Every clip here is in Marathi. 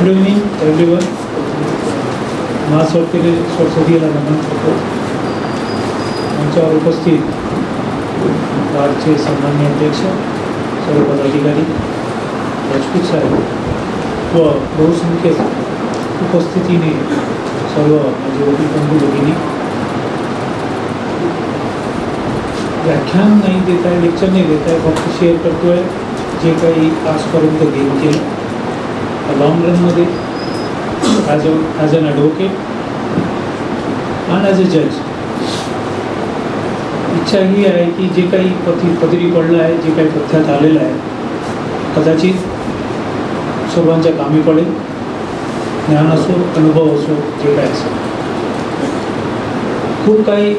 Good evening everyone. महासत्तेने संसदीयला नमन करतो. आमच्यावर उपस्थित राज्याचे सन्मान्य अध्यक्ष, सर्व पदाधिकारी, राजपूत साहेब व बहुसंख्य उपस्थितीने सर्व माझे वकील बंधू भगिनी, व्याख्यान नाही देत आहे, लेक्चर नाही देत आहे, फक्त शेअर करतो आहे जे काही आजपर्यंत गेम केलं लॉंग रनमध्ये as an advocate and as a जज. इच्छा ही आहे की जे काही पदरी पडलं आहे, जे काही पथ्यात आलेलं आहे, कदाचित सर्वांच्या कामी पडेल. ज्ञान असो, अनुभव असो, जे काय असो. खूप काही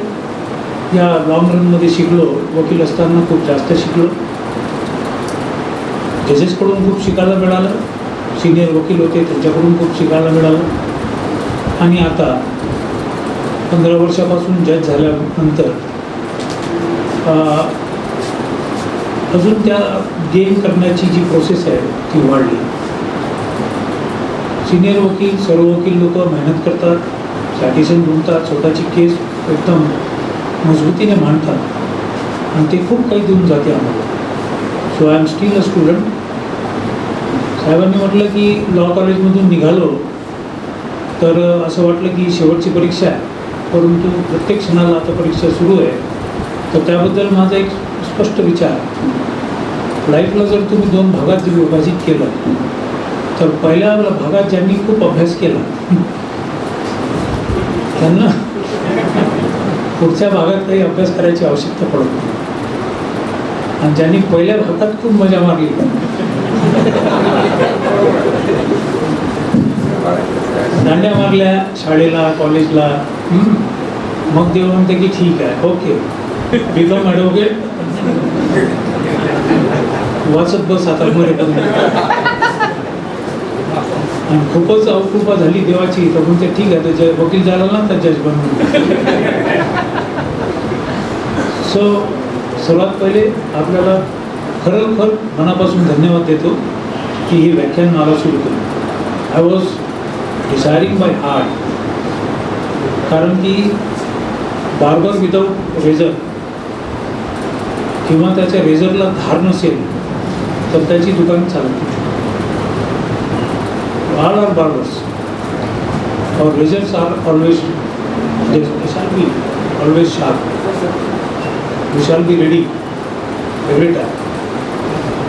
या लॉंग रनमध्ये शिकलो. वकील असताना खूप जास्त शिकलो. जजेसकडून खूप शिकायला मिळालं. सिनियर वकील होते त्यांच्याकडून खूप शिकायला मिळालं. आणि आता 15 वर्षापासून जज झाल्यानंतर अजून त्या गेन करण्याची जी प्रोसेस आहे ती वाढली. सिनियर वकील, सर्व वकील लोक मेहनत करतात, सॅटिशन ढूंढतात, स्वतःची केस एकदम मजबूतीने मांडतात आणि ते खूप काही देऊन जाते आम्हाला. So I am still a student. साहेबांनी म्हटलं की लॉ कॉलेजमधून निघालो तर असं वाटलं की शेवटची परीक्षा आहे, परंतु प्रत्येक क्षणाला आता परीक्षा सुरू आहे. तर त्याबद्दल माझा एक स्पष्ट विचार, लाईफला जर तुम्ही 2 भागात विभाजित केलं तर पहिल्या भागात ज्यांनी खूप अभ्यास केला त्यांना पुढच्या भागात काही अभ्यास करायची आवश्यकता पडत नाही. आणि ज्यांनी पहिल्या भागात खूप मजा मारली दांड्या मारल्या शाळेला, कॉलेजला, मग ते म्हणते की ठीक आहे, ओके, बिकम ॲडव्होकेट, वाचत बस आता मरेपर्यंत. आणि खूपच अवकृपा झाली देवाची तर म्हणते ठीक आहे, तर वकील झाला ना तर जज बनून. सो सर्वात पहिले आपल्याला खरोखर मनापासून धन्यवाद देतो की हे व्याख्यान मला सुरू केलं. I was deciding by heart. कारण की बार्बर विदाऊट रेझर किंवा त्याच्या रेझरला धार नसेल तर त्याची दुकान चालत नाही. All are barbers or razors are always shall be always sharp. We shall be ready every time.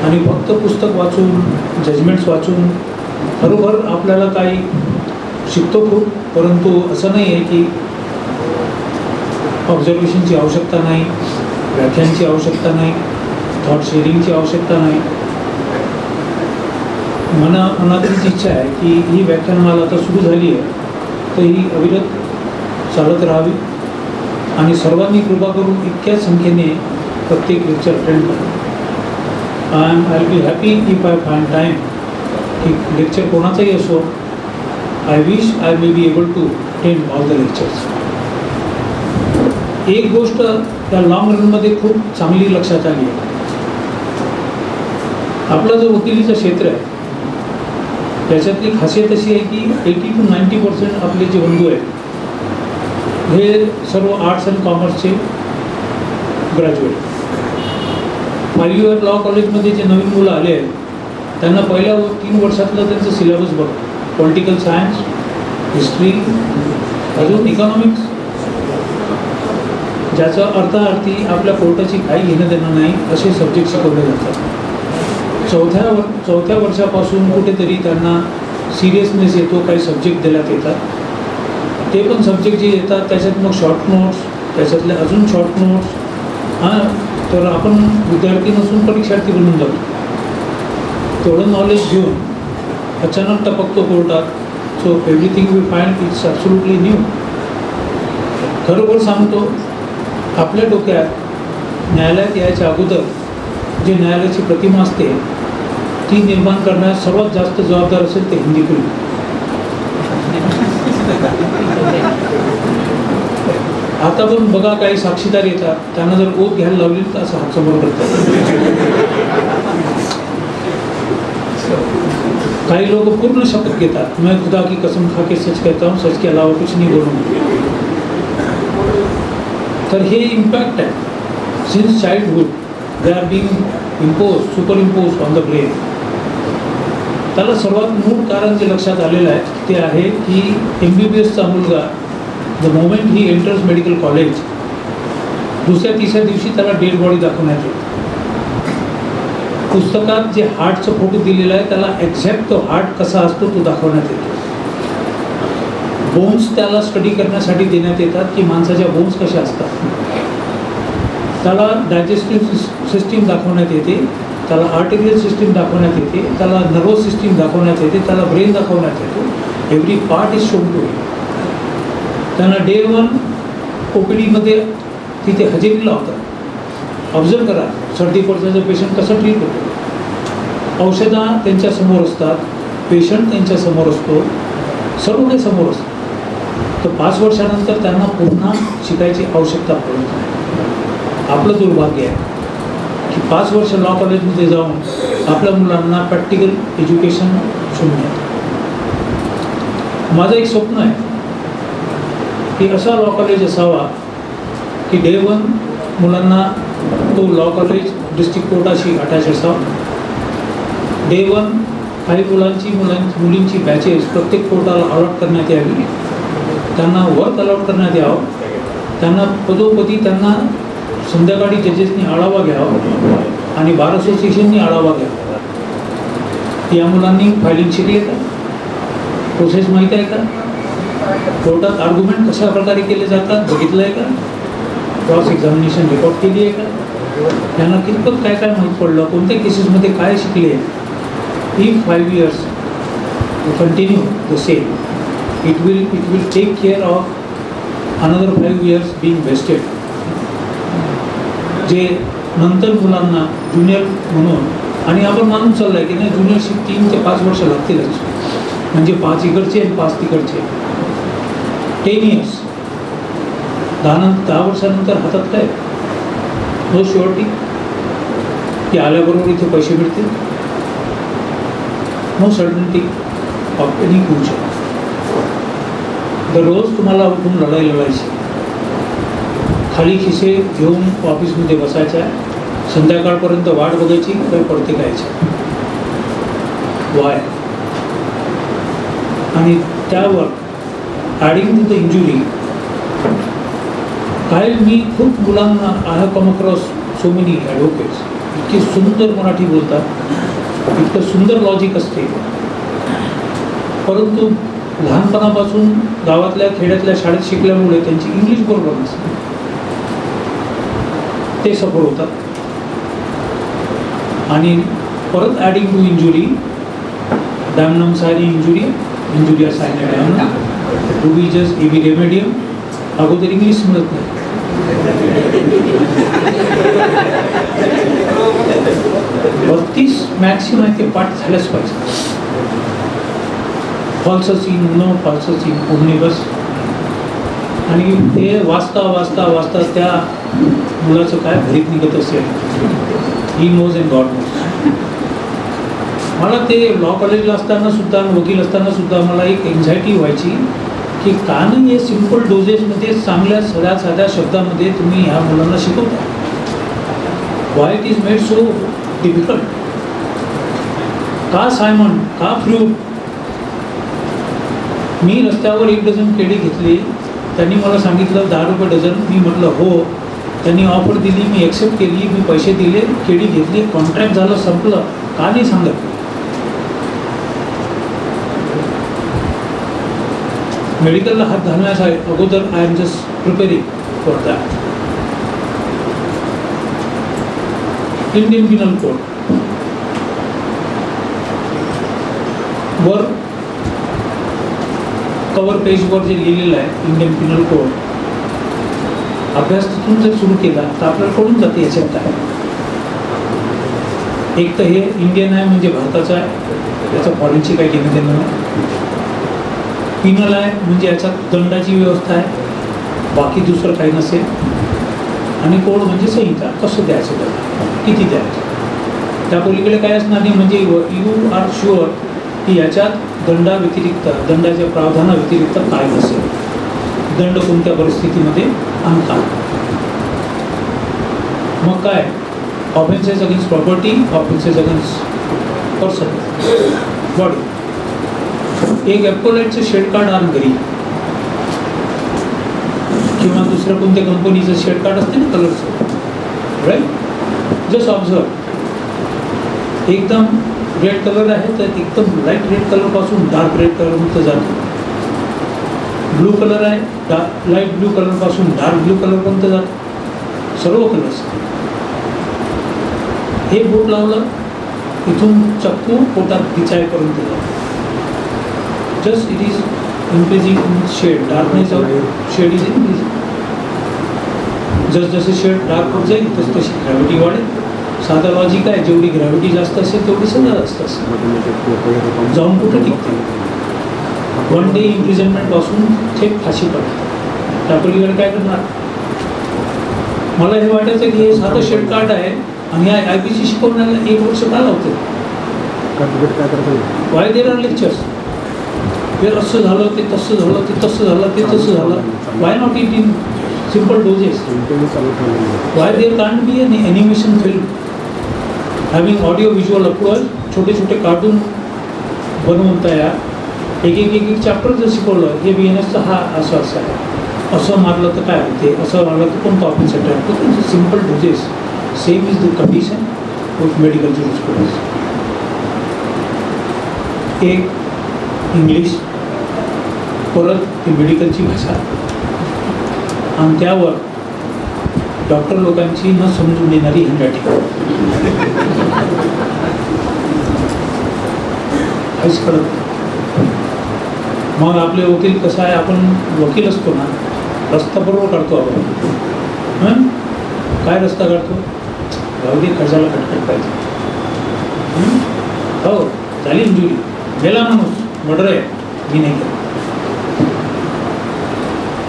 आणि फक्त पुस्तक वाचून, जजमेंट्स वाचून खरोखर आपल्याला काही शिकतो खूप, परंतु असं नाही आहे की ऑब्झर्वेशनची आवश्यकता नाही, व्याख्यानची आवश्यकता नाही, थॉट शेअरिंगची आवश्यकता नाही. मनातलीच इच्छा आहे की ही व्याख्यानमाला आता सुरू झाली आहे तर ही अविरत चालत राहावी आणि सर्वांनी कृपा करून इतक्या संख्येने प्रत्येक लेक्चर अटेंड करा. I be happy if I find time की लेक्चर कोणाचाही असो. I wish I may be able to attend all the lectures. एक गोष्ट त्या लॉंग रनमध्ये खूप चांगली लक्षात आली आहे. आपला जो वकिलीचं क्षेत्र आहे त्याच्यातली खासियत अशी आहे की 80 to 90% आपले जे बंधू आहेत हे सर्व आर्ट्स अँड कॉमर्सचे ग्रॅज्युएट. 5 इयर लॉ कॉलेजमध्ये जे नवीन मुलं आले आहेत त्यांना पहिल्या 3 वर्षातलं त्यांचं सिलेबस बघ. पॉलिटिकल सायन्स, हिस्ट्री, अजून इकॉनॉमिक्स, ज्याचा अर्थार्थी आपल्या कोर्टाची काही घेणं देणं नाही असे सब्जेक्ट शिकवले जातात. चौथ्या वर्षापासून कुठेतरी त्यांना सिरियसनेस येतो, काही सब्जेक्ट देण्यात येतात. ते पण सब्जेक्ट जे येतात त्याच्यात मग शॉर्ट नोट्स, त्याच्यातले अजून शॉर्ट नोट्स. तर आपण विद्यार्थी नसून परीक्षार्थी बनून जातो. तेवढं नॉलेज घेऊन अचानक टपकतो कोर्टात. So everything we find it's absolutely new. खरोखर सांगतो, आपल्या डोक्यात न्यायालयात यायच्या अगोदर जे न्यायालयाची प्रतिमा असते ती निर्माण करण्यास सर्वात जास्त जबाबदार असेल ते हिंदी फिल्म. आता पण बघा काही साक्षीदार येतात, त्यांना जर ओत घ्यायला लावली तर असं हात समोर करतात. काही लोक पूर्ण शपथ घेतात, मैं खुदा की कसम खा के सच कहता हूँ, सच के अलावा कुछ नहीं बोलूँगा. तर हे इम्पॅक्ट आहे. Since childhood they are being impose, super impose on the brain. त्याला सर्वात मूळ कारण जे लक्षात आलेलं आहे ते आहे की MBBSचा मुलगा the moment he enters medical college, दुसऱ्या तिसऱ्या दिवशी त्याला डेड बॉडी दाखवण्यात येते. पुस्तकात जे हार्टचं फोटो दिलेला आहे त्याला एक्झॅक्ट तो हार्ट कसा असतो तो दाखवण्यात येतो. बोन्स त्याला स्टडी करण्यासाठी देण्यात येतात की माणसाच्या बोन्स कशा असतात. त्याला डायजेस्टिव्ह सिस्टीम दाखवण्यात येते, त्याला आर्टिरियल सिस्टीम दाखवण्यात येते, त्याला नर्वस सिस्टीम दाखवण्यात येते, त्याला ब्रेन दाखवण्यात येतो. Every part is shown too. त्यांना डे 1 OPDमध्ये तिथे हजेरी लावतात. ऑब्झर्व करा 30% पेशंट कसं ट्रीट होतो. औषधं त्यांच्यासमोर असतात, पेशंट त्यांच्यासमोर असतो, सर्व काही समोर असतं. तर 5 वर्षानंतर त्यांना पुन्हा शिकायची आवश्यकता पडत नाही. आपलं दुर्भाग्य आहे की 5 वर्ष लॉ कॉलेजमध्ये जाऊन आपल्या मुलांना प्रॅक्टिकल एज्युकेशन शून्य. माझं एक स्वप्न आहे की असा लॉ कॉलेज असावा की डे 1 मुलांना तो लॉ कॉलेज डिस्ट्रिक्ट कोर्टाशी अटॅच असावा. डे 1 काही मुलींची बॅचेस प्रत्येक कोर्टाला अलॉट करण्यात यावी, त्यांना वर्क अलॉट करण्यात यावं, त्यांना पदोपदी त्यांना संध्याकाळी जजेसनी आढावा घ्यावा आणि बार असोसिएशननी आढावा घ्यावा. या मुलांनी फायलिंग शिकले का, प्रोसेस माहीत आहे का, कोर्टात आर्ग्युमेंट कशा प्रकारे केले जातात बघितलं आहे का, क्रॉस एक्झामिनेशन रेकॉर्ड केली आहे का, त्यांना कितपत काय काय माहीत पडलं, कोणत्या केसेसमध्ये काय शिकले. If 5 years to continue the same, it will take care of another 5 years being wasted. जे नंतर मुलांना ज्युनियर म्हणून, आणि आपण मानून चाललं आहे की नाही ज्युनियरशिप 3 ते 5 वर्ष लागतीलच, म्हणजे 5 इकडचे आणि 5 तिकडचे 10 years. 10 वर्षानंतर हातात काय, नो शुअरिटी की आल्याबरोबर इथे पैसे मिळतील, no certainty of any future. दररोज तुम्हाला उठून लढाई लढायची, खाली खिसे घेऊन ऑफिसमध्ये बसायचं आहे, संध्याकाळपर्यंत वाट बघायची, काही पडते खायचे वाय. आणि त्यावर ॲडिंग टू द इंजुरी, काय मी खूप मुलांना I have come across so many advocates, इतकी सुंदर मराठी बोलतात, इतकं सुंदर लॉजिक असते, परंतु लहानपणापासून गावातल्या खेड्यातल्या शाळेत शिकल्यामुळे त्यांची इंग्लिश बरोबर नसते, ते सफर होतात. आणि परत ॲडिंग टू इंजुरी, डॅमनम सायनी इंजुरिया सायनी डॅमनम रुबीजस इबी रेमेडियम. अगोदर इंग्लिश मिळत नाही, 32 मॅक्सिमम आहे ते पाठ झाल्याच पाहिजे. False scene no false scene पूर्ण बस. आणि ते वाचता वाचता वाचता त्या मुलाचं काय भरीत निघत असेल, he knows and God knows. मला ते लॉ कॉलेजला असताना सुद्धा, वकील असताना सुद्धा मला एक एन्झायटी व्हायची की का नाही हे सिम्पल डोजेसमध्ये चांगल्या सगळ्या साध्या शब्दामध्ये तुम्ही ह्या मुलांना शिकवता. Why it is made so difficult. का सायमन, का फ्रूट. मी रस्त्यावर 1 डझन केळी घेतली, त्यांनी मला सांगितलं 10 रुपये डझन. मी म्हटलं हो. त्यांनी ऑफर दिली, मी ॲक्सेप्ट केली, मी पैसे दिले, केळी घेतली, कॉन्ट्रॅक्ट झालं, संपलं. का नाही सांगत. मेडिकलला हात घालण्याच्या अगोदर I am just preparing for that. Indian Pinal code वर कवर पेजवर जे लिहिलेलं आहे इंडियन पिनल कोड, अभ्यास तिथून जर सुरू केला तर आपल्याला कळून जाते याच्यात काय. एक तर हे इंडियन आहे म्हणजे भारताचं आहे, याचं फॉरेनची काही घेणं देणं नाही. पिनल आहे म्हणजे याच्यात दंडाची व्यवस्था आहे, बाकी दुसरं काही नसेल. आणि कोड म्हणजे संहिता, कसं द्यायचं त्याला, किती द्यायचं, त्या पलीकडे काय असणार नाही. म्हणजे यू आर शुअर की याच्यात दंडाच्या प्रावधानाव्यतिरिक्त काय नसेल, दंड कोणत्या परिस्थितीमध्ये आणतात. मग काय, offences against property, offences against person, body. एक एप्कोलाइटचं शेड कार्ड आण घरी, किंवा दुसऱ्या कोणत्या कंपनीचं शेड कार्ड असते ना कलरचं, राईट. जस्ट ऑब्झर्व, एकदम रेड कलर आहे तर एकदम लाईट रेड कलरपासून डार्क रेड कलरमध्ये जातो. ब्लू कलर आहे, लाईट ब्लू कलरपासून डार्क ब्लू कलरपर्यंत जातो, सर्व कलर्स. हे बोट लावलं, इथून चक्कू पोटात बिचायपर्यंत जातो. Just it is increasing in shade, darkness of shade is increasing. जसजसे शेड डार्क होत जाईल तशी ग्रॅव्हिटी वाढेल. साधा लॉजिक आहे, जेवढी ग्रॅव्हिटी जास्त असेल तेवढी सजा जास्त असेल. जाऊन कुठं टिकते. 1 डे इम्प्रिझनमेंटपासून थेट फाशी पडते. त्या पलीकडे काय करणार. मला हे वाटायचं की हे साधं शेड कार्ड आहे आणि IPC शिकवण्याला 1 वर्ष का लावते. वाय देर आर लेक्चर्स, हे असं झालं, ते तसं झालं, ते तसं झालं, ते तसं झालं. Why not it in simple doses? Why there can't be an animation film having audio visual approach? छोटे छोटे कार्टून बनवून तयार, एक चॅप्टर जर शिकवलं, हे BNSचं हा असं असं आहे, असं मारलं तर काय होते, असं मारलं तर कोणतं ऑफेन्स अटॅक होतं. Simple doses. Same is the condition of medical jurisprudence. एक इंग्लिश, परत ती मेडिकलची भाषा, आणि त्यावर डॉक्टर लोकांची न समजून येणारी हँडरायटिंग. काहीच कळत नाही. मग आपले वकील कसं आहे, आपण वकील असतो ना, रस्ता बरोबर काढतो आपण. काय रस्ता काढतो, जाऊ दे खर्चाला कटकट पाहिजे. हो झाली इंजुरी, गेला माणूस, मर्डर आहे, मी नाही केलं.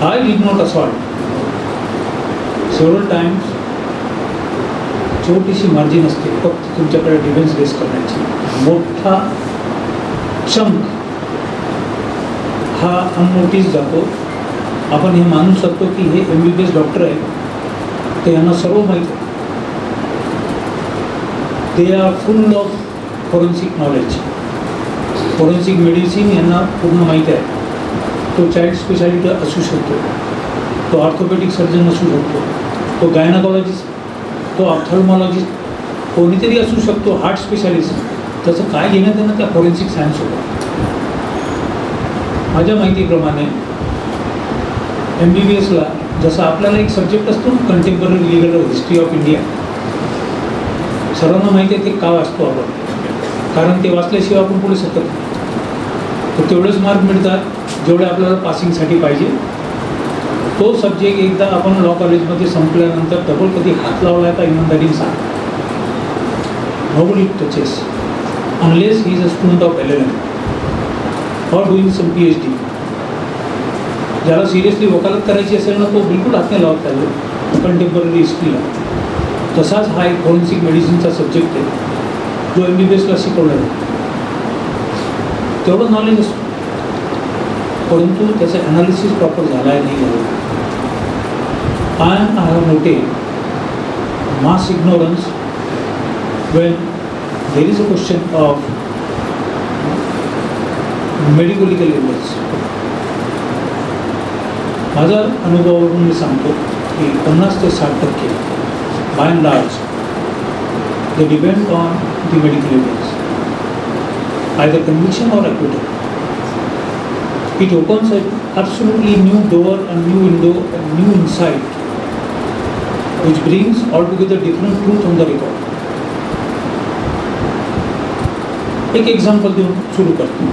I did not assault. Several times छोटीशी मार्जिन असते फक्त तुमच्याकडे डिफेन्स बेस करण्याची. मोठा चंक हा अननोटीस जातो. आपण हे मानू शकतो की हे MBBS डॉक्टर आहे, ते यांना सर्व माहीत आहे. They are full of forensic knowledge. Forensic medicine यांना पूर्ण माहीत आहे. तो चाइल्ड स्पेशालिटी असू शकतो, तो ऑर्थोपेडिक सर्जन असू शकतो, तो गायनाकॉलॉजिस्ट, तो ऑप्थॅल्मॉलॉजिस्ट, कोणीतरी असू शकतो, हार्ट स्पेशालिस्ट. त्याचं काय घेणं देणं त्या फॉरेन्सिक सायन्स होतं. माझ्या माहितीप्रमाणे MBBSला जसं आपल्याला एक सब्जेक्ट असतो ना, contemporary legal history of India, सर्वांना माहिती आहे ते का वाचतो आपण, कारण ते वाचल्याशिवाय आपण पुढे शकत नाही. तर तेवढेच मार्क मिळतात जेवढे आपल्याला पासिंगसाठी पाहिजे. तो सब्जेक्ट एकदा आपण लॉ कॉलेजमध्ये संपल्यानंतर डबल कधी हात लावला का इमानदारीने सांग. Nobody touches unless he is a student of LLM और डुईंग सम PhD. ज्याला सिरियसली वकालत करायची असेल ना, तो बिलकुल हात नाही लावत त्याला कंटेम्पररी हिस्ट्रीला. तसाच हा एक फॉरेन्सिक मेडिसिनचा सब्जेक्ट आहे जो MBBSला शिकवला आहे. तेवढं नॉलेज असतं, परंतु त्याचं ॲनालिसिस प्रॉपर झाला आहे नाही झालं. I have noted mass ignorance when there is a question of medical legal evidence. माझा अनुभवावरून मी सांगतो की 50 ते 60% by and large they depend on the medical evidence, either conviction or acquittal. It opens an absolutely new door, a new window, a new insight, which brings altogether different truth on the record. एक एग्जाम्पल देऊन सुरू करतो.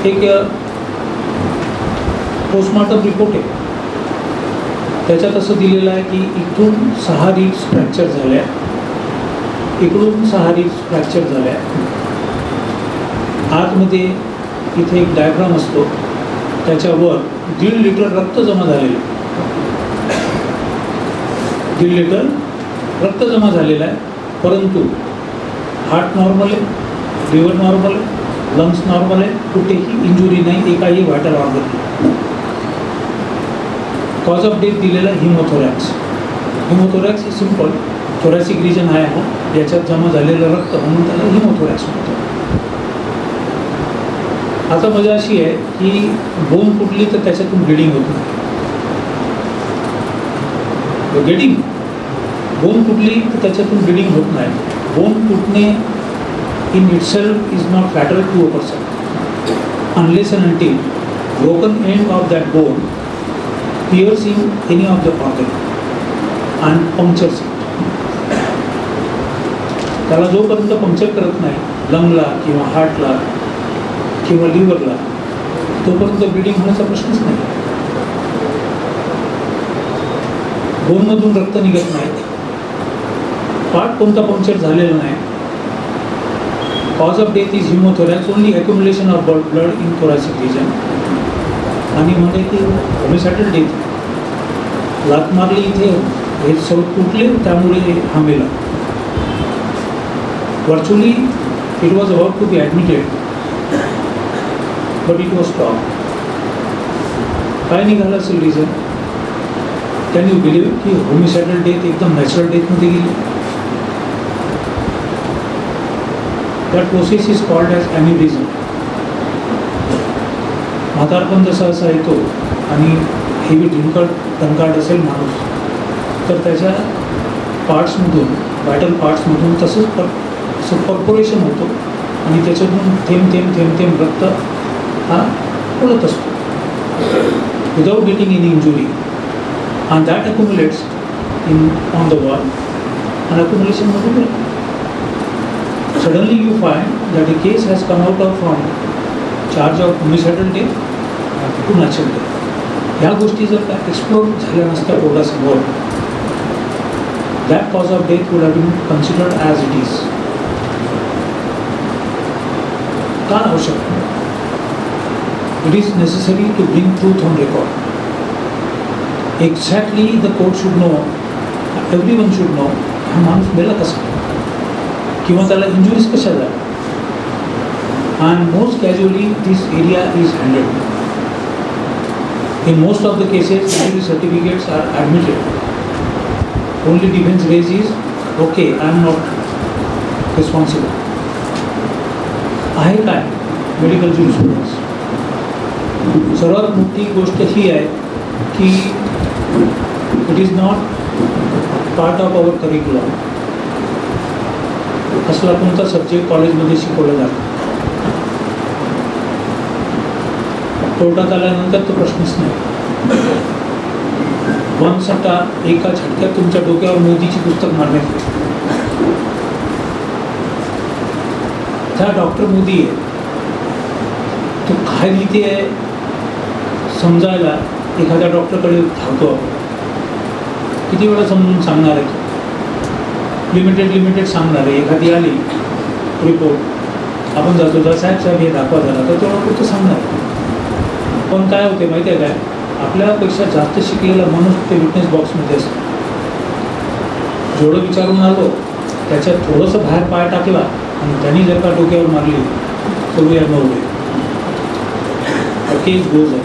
एक पोस्टमॉर्टम रिपोर्ट आहे, त्याच्यात असं दिलेलं आहे की इथून 6 रिब्स फ्रॅक्चर झाल्या, इकडून 6 रिब्स फ्रॅक्चर झाल्या. आतमध्ये इथे एक डायग्राम असतो, त्याच्यावर 1.5 लिटर रक्त जमा झालेलं आहे. 1.5 लिटर रक्त जमा झालेलं आहे, परंतु हार्ट नॉर्मल आहे, लिव्हर नॉर्मल आहे, लंग्स नॉर्मल आहे, कुठेही इंजुरी नाही, एकाही vital organ. Cause of death दिलेला हिमोथोरॅक्स. हिमोथोरॅक्स ही सिम्पल थोरॅसिक रिजन आहे हा, याच्यात जमा झालेलं रक्त म्हणून त्याला हिमोथोरॅक्स म्हणतो. आता मजा अशी आहे की बोन फुटली तर त्याच्यातून ब्लिडिंग होत नाही. गेटिंग बोन फुटली तर त्याच्यातून ब्लिडिंग होत नाही. बोन फुटणे in itself is not fatal to a person unless and until broken end of that bone piercing any of the organ and punctures it. त्याला जोपर्यंत पंक्चर करत नाही लंगला किंवा हार्टला किंवा लिव्हरला, तोपर्यंत ब्लिडिंग होण्याचा प्रश्नच नाही. बोनमधून रक्त निघत नाही, पार्ट कोणता पंक्चर झालेला नाही. Cause of death is haemothorax, only accumulation of blood in thoracic region. आणि म्हणजे की होमिसायडल डेथ, लात मारली इथे, हे सर्व तुटले, त्यामुळे हा मेला. Virtually it was about to be admitted but it was stop. काय निघालं असेल रिझन? कॅन यू बिलीव्ह की होमिसायडल डेथ एकदम नॅचरल डेथमध्ये गेली? That process is called as aneurysm. म्हातारपण जसा असा येतो आणि हेवी ड्रिंकर्ड असेल माणूस, तर त्याच्या पार्ट्समधून, व्हायटल पार्ट्समधून तसंच पर्पोरेशन होतो आणि त्याच्यातून थेंब थेंब थेंब थेंब रक्त हा पडत असतो without getting any injury. And that accumulates in on the wall and अक्युमुलेशनमध्ये suddenly you find that a case has come out of from charge of homicidal death to natural death. ह्या गोष्टी जर का एक्सप्लोर झाल्या नसत्या पोटासमोर, that cause of death would have been considered as it is. का आवश्यक? It is necessary to bring truth on record. Exactly the court should know, everyone should know, हा माणूस मेला कसा किंवा त्याला इंजुरीज कशा झाल्या. And most casually this area is handled. In most of the cases, injury certificates are admitted. Only defense raise is, okay, I am not responsible. आहे काय मेडिकल ज्युरिस्प्रुडन्स? सर्वात मोठी गोष्ट ही आहे की it is not part of our curriculum. असला कोणता सब्जेक्ट कॉलेजमध्ये शिकवला जातो, कोर्टात आल्यानंतर तो प्रश्नच नाही. वनसटा एका झटक्यात तुमच्या डोक्यावर मोदीची पुस्तक मारण्यात येते. त्या डॉक्टर मोदी आहे, तो काय लिहिते आहे समजायला एखाद्या डॉक्टरकडे धावतो. किती वेळा समजून सांगणार आहे? लिमिटेड सांगणार आहे. एखादी आली रिपोर्ट, आपण जातो तर साहेब हे दाखवा झाला, तर तेवढं पुरतं सांगणार. पण काय होते माहिती आहे काय, आपल्यापेक्षा जास्त शिकलेला माणूस ते विटनेस बॉक्समध्ये असतो. जेवढं विचारून आलो त्याच्यात थोडंसं बाहेर पाय टाकला आणि त्यांनी जर का डोक्यावर मारली तर we are no way, case goes आहे.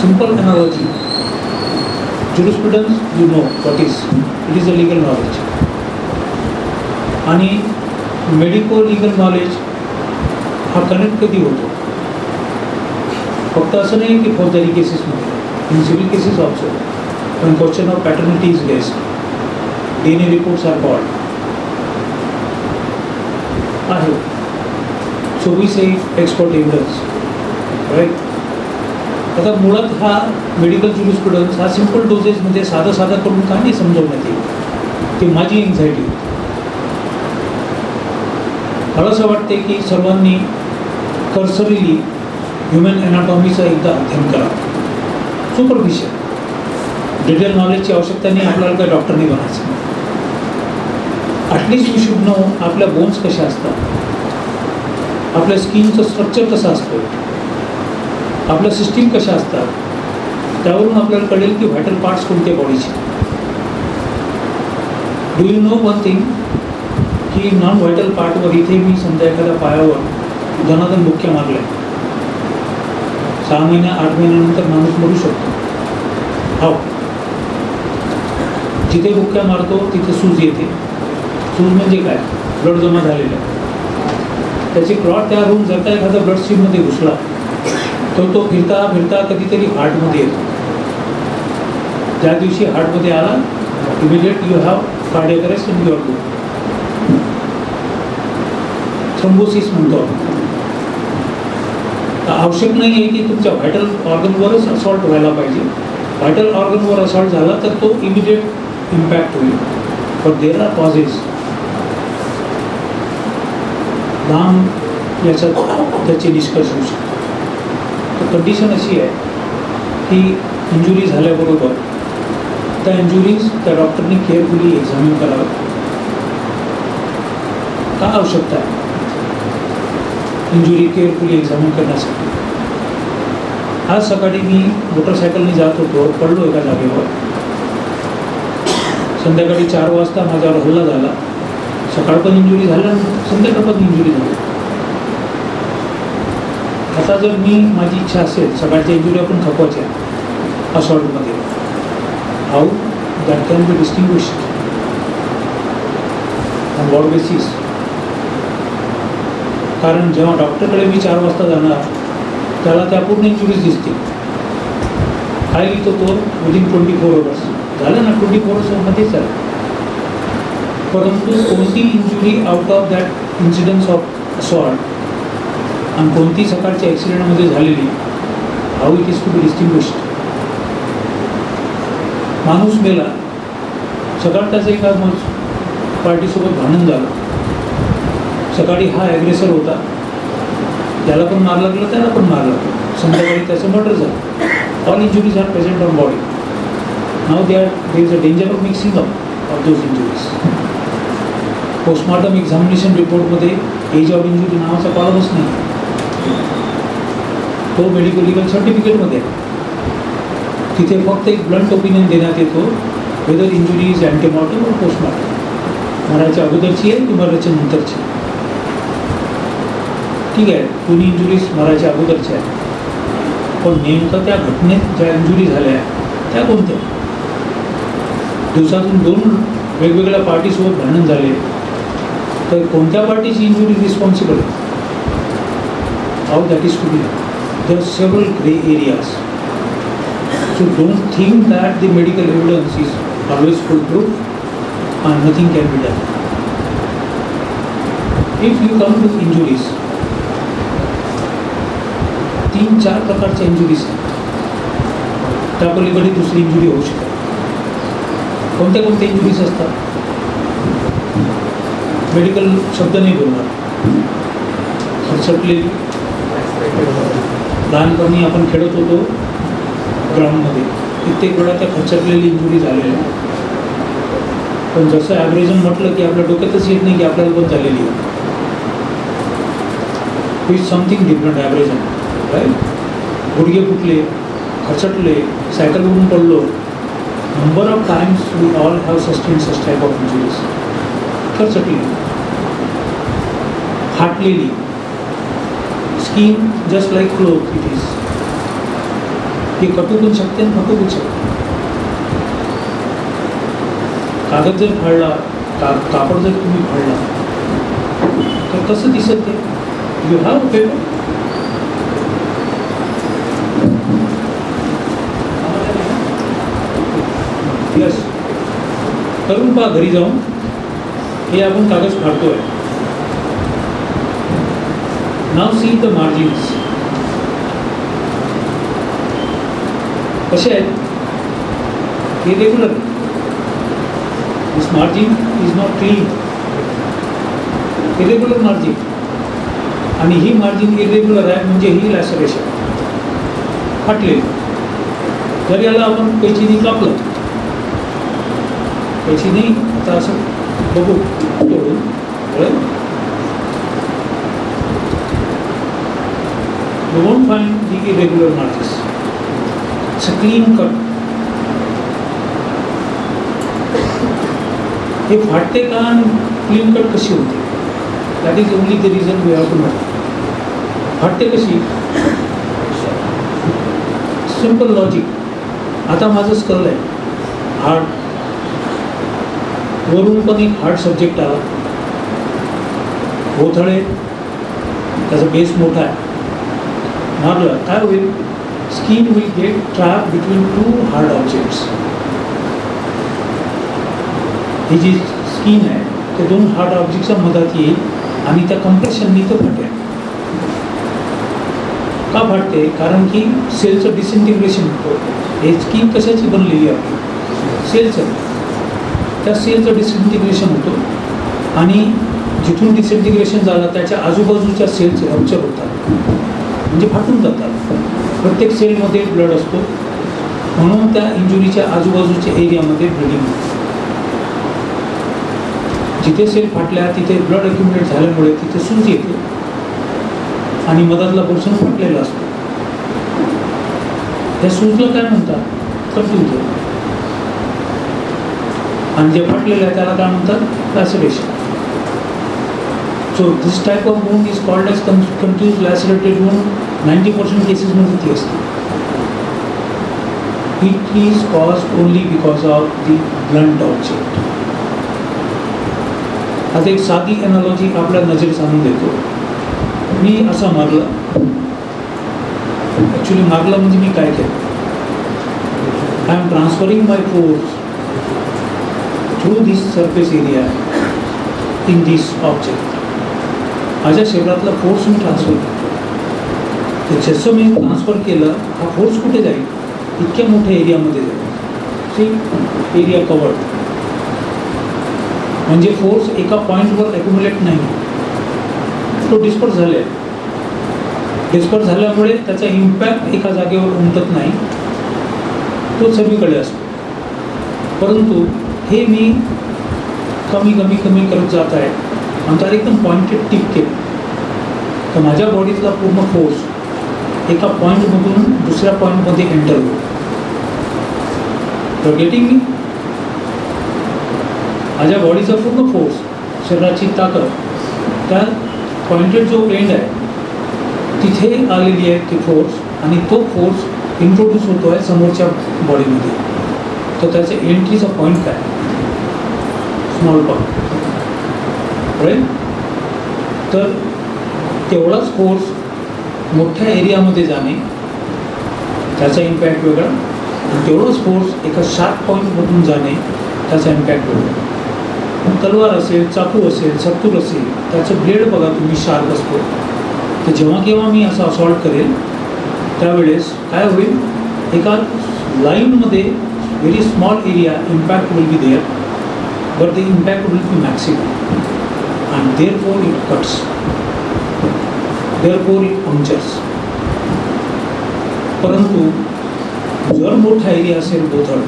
Simple analogy, jurisprudence you know what is, it is a legal knowledge. आणि मेडिको लिगल नॉलेज हा कनेक्ट कधी होतो? फक्त असं नाही की फौजदारी केसेसमध्ये, in civil cases also, when question of paternity is raised, DNA reports are called. आहे. So we say expert evidence, right? आता मुळात हा मेडिकल ज्युरिस्प्रुडन्स हा सिम्पल डोजेसमध्ये साधा करून का नाही समजवण्यात येईल? ती माझी एन्झायटी. मला असं वाटते की सर्वांनी कर्सरीली ह्युमन एनाटॉमीचा एकदा अध्ययन करा, सुपरफिशियल. डिटेल नॉलेजची आवश्यकता नाही, आपल्याला काय डॉक्टर नाही बनायचं. ॲटलिस्ट वी शुड नो आपल्या बोन्स कशा असतात, आपल्या स्किनचं स्ट्रक्चर कसं असतं, आपल्या सिस्टीम कशा असतात. त्यावरून आपल्याला कळेल की व्हायटल पार्ट्स कोणते बॉडीचे. Do you know one thing की की नॉन व्हायटल पार्टवर इथे मी समजा एखाद्या पायावर धनाधन बुक्क्या मारल्या, 6 महिन्या 8 महिन्यानंतर माणूस मरू शकतो. हो, जिथे बुक्क्या मारतो तिथे सूज येते. सूज म्हणजे काय? ब्लड जमा झालेलं आहे, त्याची क्लॉट तयार होऊन जर का एखादा ब्लड स्ट्रीममध्ये घुसला तर तो फिरता फिरता कधीतरी हार्टमध्ये येतो. ज्या दिवशी हार्टमध्ये आला, immediate you have cardiac arrest in your good. Thrombosis म्हणतो आपण. आवश्यक नाही आहे की तुमच्या व्हायटल ऑर्गनवरच असॉल्ट व्हायला पाहिजे. व्हायटल ऑर्गनवर असॉल्ट झाला तर तो इमिडिएट इम्पॅक्ट होईल. But there are causes. लांब याच्यात त्याचे निष्कर्ष होऊ शकतो. तर कंडिशन अशी आहे की इंजुरी झाल्याबरोबर त्या इंजुरीज त्या डॉक्टरनी केअरफुली एक्झामिन करावं. का आवश्यकता आहे इंजुरी केअरफुली एक्झामिन करण्यासाठी? आज सकाळी मी मोटरसायकलने जात होतो, पडलो एका जागेवर. संध्याकाळी 4 वाजता माझ्यावर हल्ला झाला. सकाळ पण इंजुरी झाला, संध्याकाळ पण इंजुरी झाली. आता जर माझी इच्छा असेल सकाळच्या इंजुरी आपण खपवायच्या असॉल्टमध्ये, how that can be distinguished on what basis? कारण जेव्हा डॉक्टरकडे मी 4 वाजता जाणार त्याला त्या पूर्ण इंजुरीज दिसतील. काय लिहितो तो? Within 24 hours. झालं ना, 24 hours आहे. परंतु कोणती injury out of that incidence of assault आणि कोणती सकाळच्या ॲक्सिडेंटमध्ये झालेली, how it is to be distinguished? माणूस मेला, सकाळच्याच एका पार्टीसोबत भांडण झालं. सकाळी हा ॲग्रेसर होता, त्याला पण मार लागला, त्याला पण मार लागला. संध्याकाळी त्याचं मर्डर झालं. All injuries are present on body. Now there is a danger of mixing up of those injuries. Postmortem examination रिपोर्टमध्ये एज ऑफ इंजुरी नावाचा कॉलमच नाही. तो मेडिकल लिगल सर्टिफिकेटमध्ये आहे. तिथे फक्त एक ब्लंट ओपिनियन देण्यात येतो, वेदर इंजुरी इज अँटीमॉर्टम और पोस्टमॉर्टम. मरायच्या अगोदरची आहे की मरायच्या नंतरची? ठीक आहे, दोन्ही इंजुरीज मरायच्या अगोदरच्या आहेत. पण नेमकं त्या घटनेत ज्या इंजुरी झाल्या त्या कोणत्या? दिवसातून 2 वेगवेगळ्या पार्टीसोबत भांडण झाले तर कोणत्या पार्टीची इंजुरी रिस्पॉन्सिबल आहे? How that is to be? There are several grey areas. So don't think that the medical evidence is always foolproof and nothing can be done. If you come to injuries, 3-4 प्रकारच्या इंजुरीज आहेत. त्या पलीकडे दुसरी इंजुरी होऊ शकते. कोणत्या कोणत्या इंजुरीज असतात? मेडिकल शब्द नाही बोलणार. खरचटलेली, लहानपणी आपण खेळत होतो ग्राउंडमध्ये, कित्येक वेळा त्या खचरलेली इंजुरी झालेल्या. पण जसं ॲव्हरेजन म्हटलं की आपल्या डोक्यातच येत नाही की आपल्याला पण झालेली आहे. With something different abrasion, right? गुडघे फुटले, खचटले, सायकलवरून पडलो. Number of times we all have sustain such type of injuries. खचटली, फाटलेली, skin just like cloth it is. हे कटू पण शकते आणि फटू पण शकते. कागद जर फाडला, कापड जर तुम्ही फाडला तर कसं दिसत ते? You have a paper. Yes, करून पहा घरी जाऊन. हे आपण कागद फाडतोय. नाव सी द मार्जिन्स कसे आहेत? Irregular. This margin is not clean. Irregular margin. आणि ही मार्जिन इरेग्युलर आहे म्हणजे ही लॅसरेशन, फाटलेली. जर याला आपण कैचीने कापलं, कैचीने आता असं बघू तोडून, you won't find the irregular margins. It's a clean cut. हे फाटते का क्लीन कट कशी होते. That is only the reason we have to know. फाटते कशी? Simple logic. आता माझं स्कल आहे हार्ड, वरून पण एक हार्ड सब्जेक्ट आला, भोथळे, त्याचा बेस मोठा आहे, मारलं काय होईल? Skin will get trap between two hard objects. ही जी स्किन आहे ते दोन हार्ड ऑब्जेक्टच्या मधात येईल आणि त्या कंप्रेशननी तो फाटेल. का फाटते? कारण की सेलचं डिसइंटिग्रेशन होतं. हे स्किन कशाची बनलेली आहे? सेलचं. त्या सेलचं डिसइंटिग्रेशन होतं आणि जिथून डिसइंटिग्रेशन झालं त्याच्या आजूबाजूच्या सेल्स रप्चर होतात, म्हणजे फाटून जातात. प्रत्येक सेलमध्ये ब्लड असतो, म्हणून त्या इंजुरीच्या आजूबाजूच्या एरियामध्ये ब्लिडिंग होतं. जिथे सेल फाटल्या तिथे ब्लड अक्युमुलेट झाल्यामुळे तिथे सूज येते आणि मधातला पोर्शन फाटलेला असतो. त्या सूजला काय म्हणतात? कंट्युजन. आणि जे फाटलेलं आहे त्याला काय म्हणतात? Laceration. So this type of wound is called as contused lacerated wound. 90% केसेसमध्ये ती असते. It is caused only because of the blunt object. आता एक साधी एनॉलॉजी आपल्या नजरेस आणून देतो. मी असं मारलं, ॲक्च्युली मारलं म्हणजे मी काय केलं? I am transferring my force through this surface area in this object. माझ्या शरीरातला फोर्स मी ट्रान्सफर करतो. तर जसं मी ट्रान्सफर केलं, हा फोर्स कुठे जाईल? इतक्या मोठ्या एरियामध्ये जाईल. See area covered. म्हणजे फोर्स एका पॉईंटवर ॲक्युमुलेट नाही, तो डिस्पर्स झाले. डिस्पर्स झाल्यामुळे त्याचा इम्पॅक्ट एका जागेवर उमटत नाही, तो सगळीकडे असतो. परंतु हे मी कमी कमी कमी करत जात आहे आणि त्याला एकदम पॉइंटेड टिप केलं तर माझ्या बॉडीतला पूर्ण फोर्स एका पॉईंटमधून दुसऱ्या पॉईंटमध्ये एंटर होतो. Getting me? माझ्या बॉडीचा पूर्ण फोर्स, शरीराची ताकद त्या पॉइंटेड जो एंड आहे तिथे आलेली आहे ती फोर्स, आणि तो फोर्स इंट्रोड्यूस होतो आहे समोरच्या बॉडीमध्ये. तर त्याचे एंट्रीचा पॉईंट काय? Small point, right? तर तेवढाच फोर्स मोठ्या एरियामध्ये जाणे त्याचा इम्पॅक्ट वेगळा, आणि तेवढाच फोर्स एका शार्प पॉईंटमधून जाणे त्याचा इम्पॅक्ट वेगळा. तलवार असेल, चाकू असेल, सत्तूर असेल, त्याचं ब्लेड बघा तुम्ही शार्प असतो. तर जेव्हा केव्हा मी असं असॉल्ट करेल त्यावेळेस काय होईल? एका लाईनमध्ये very small area impact will be there, but the impact will be maximum and therefore it cuts, therefore it punctures. परंतु जर मोठा एरिया असेल बोथड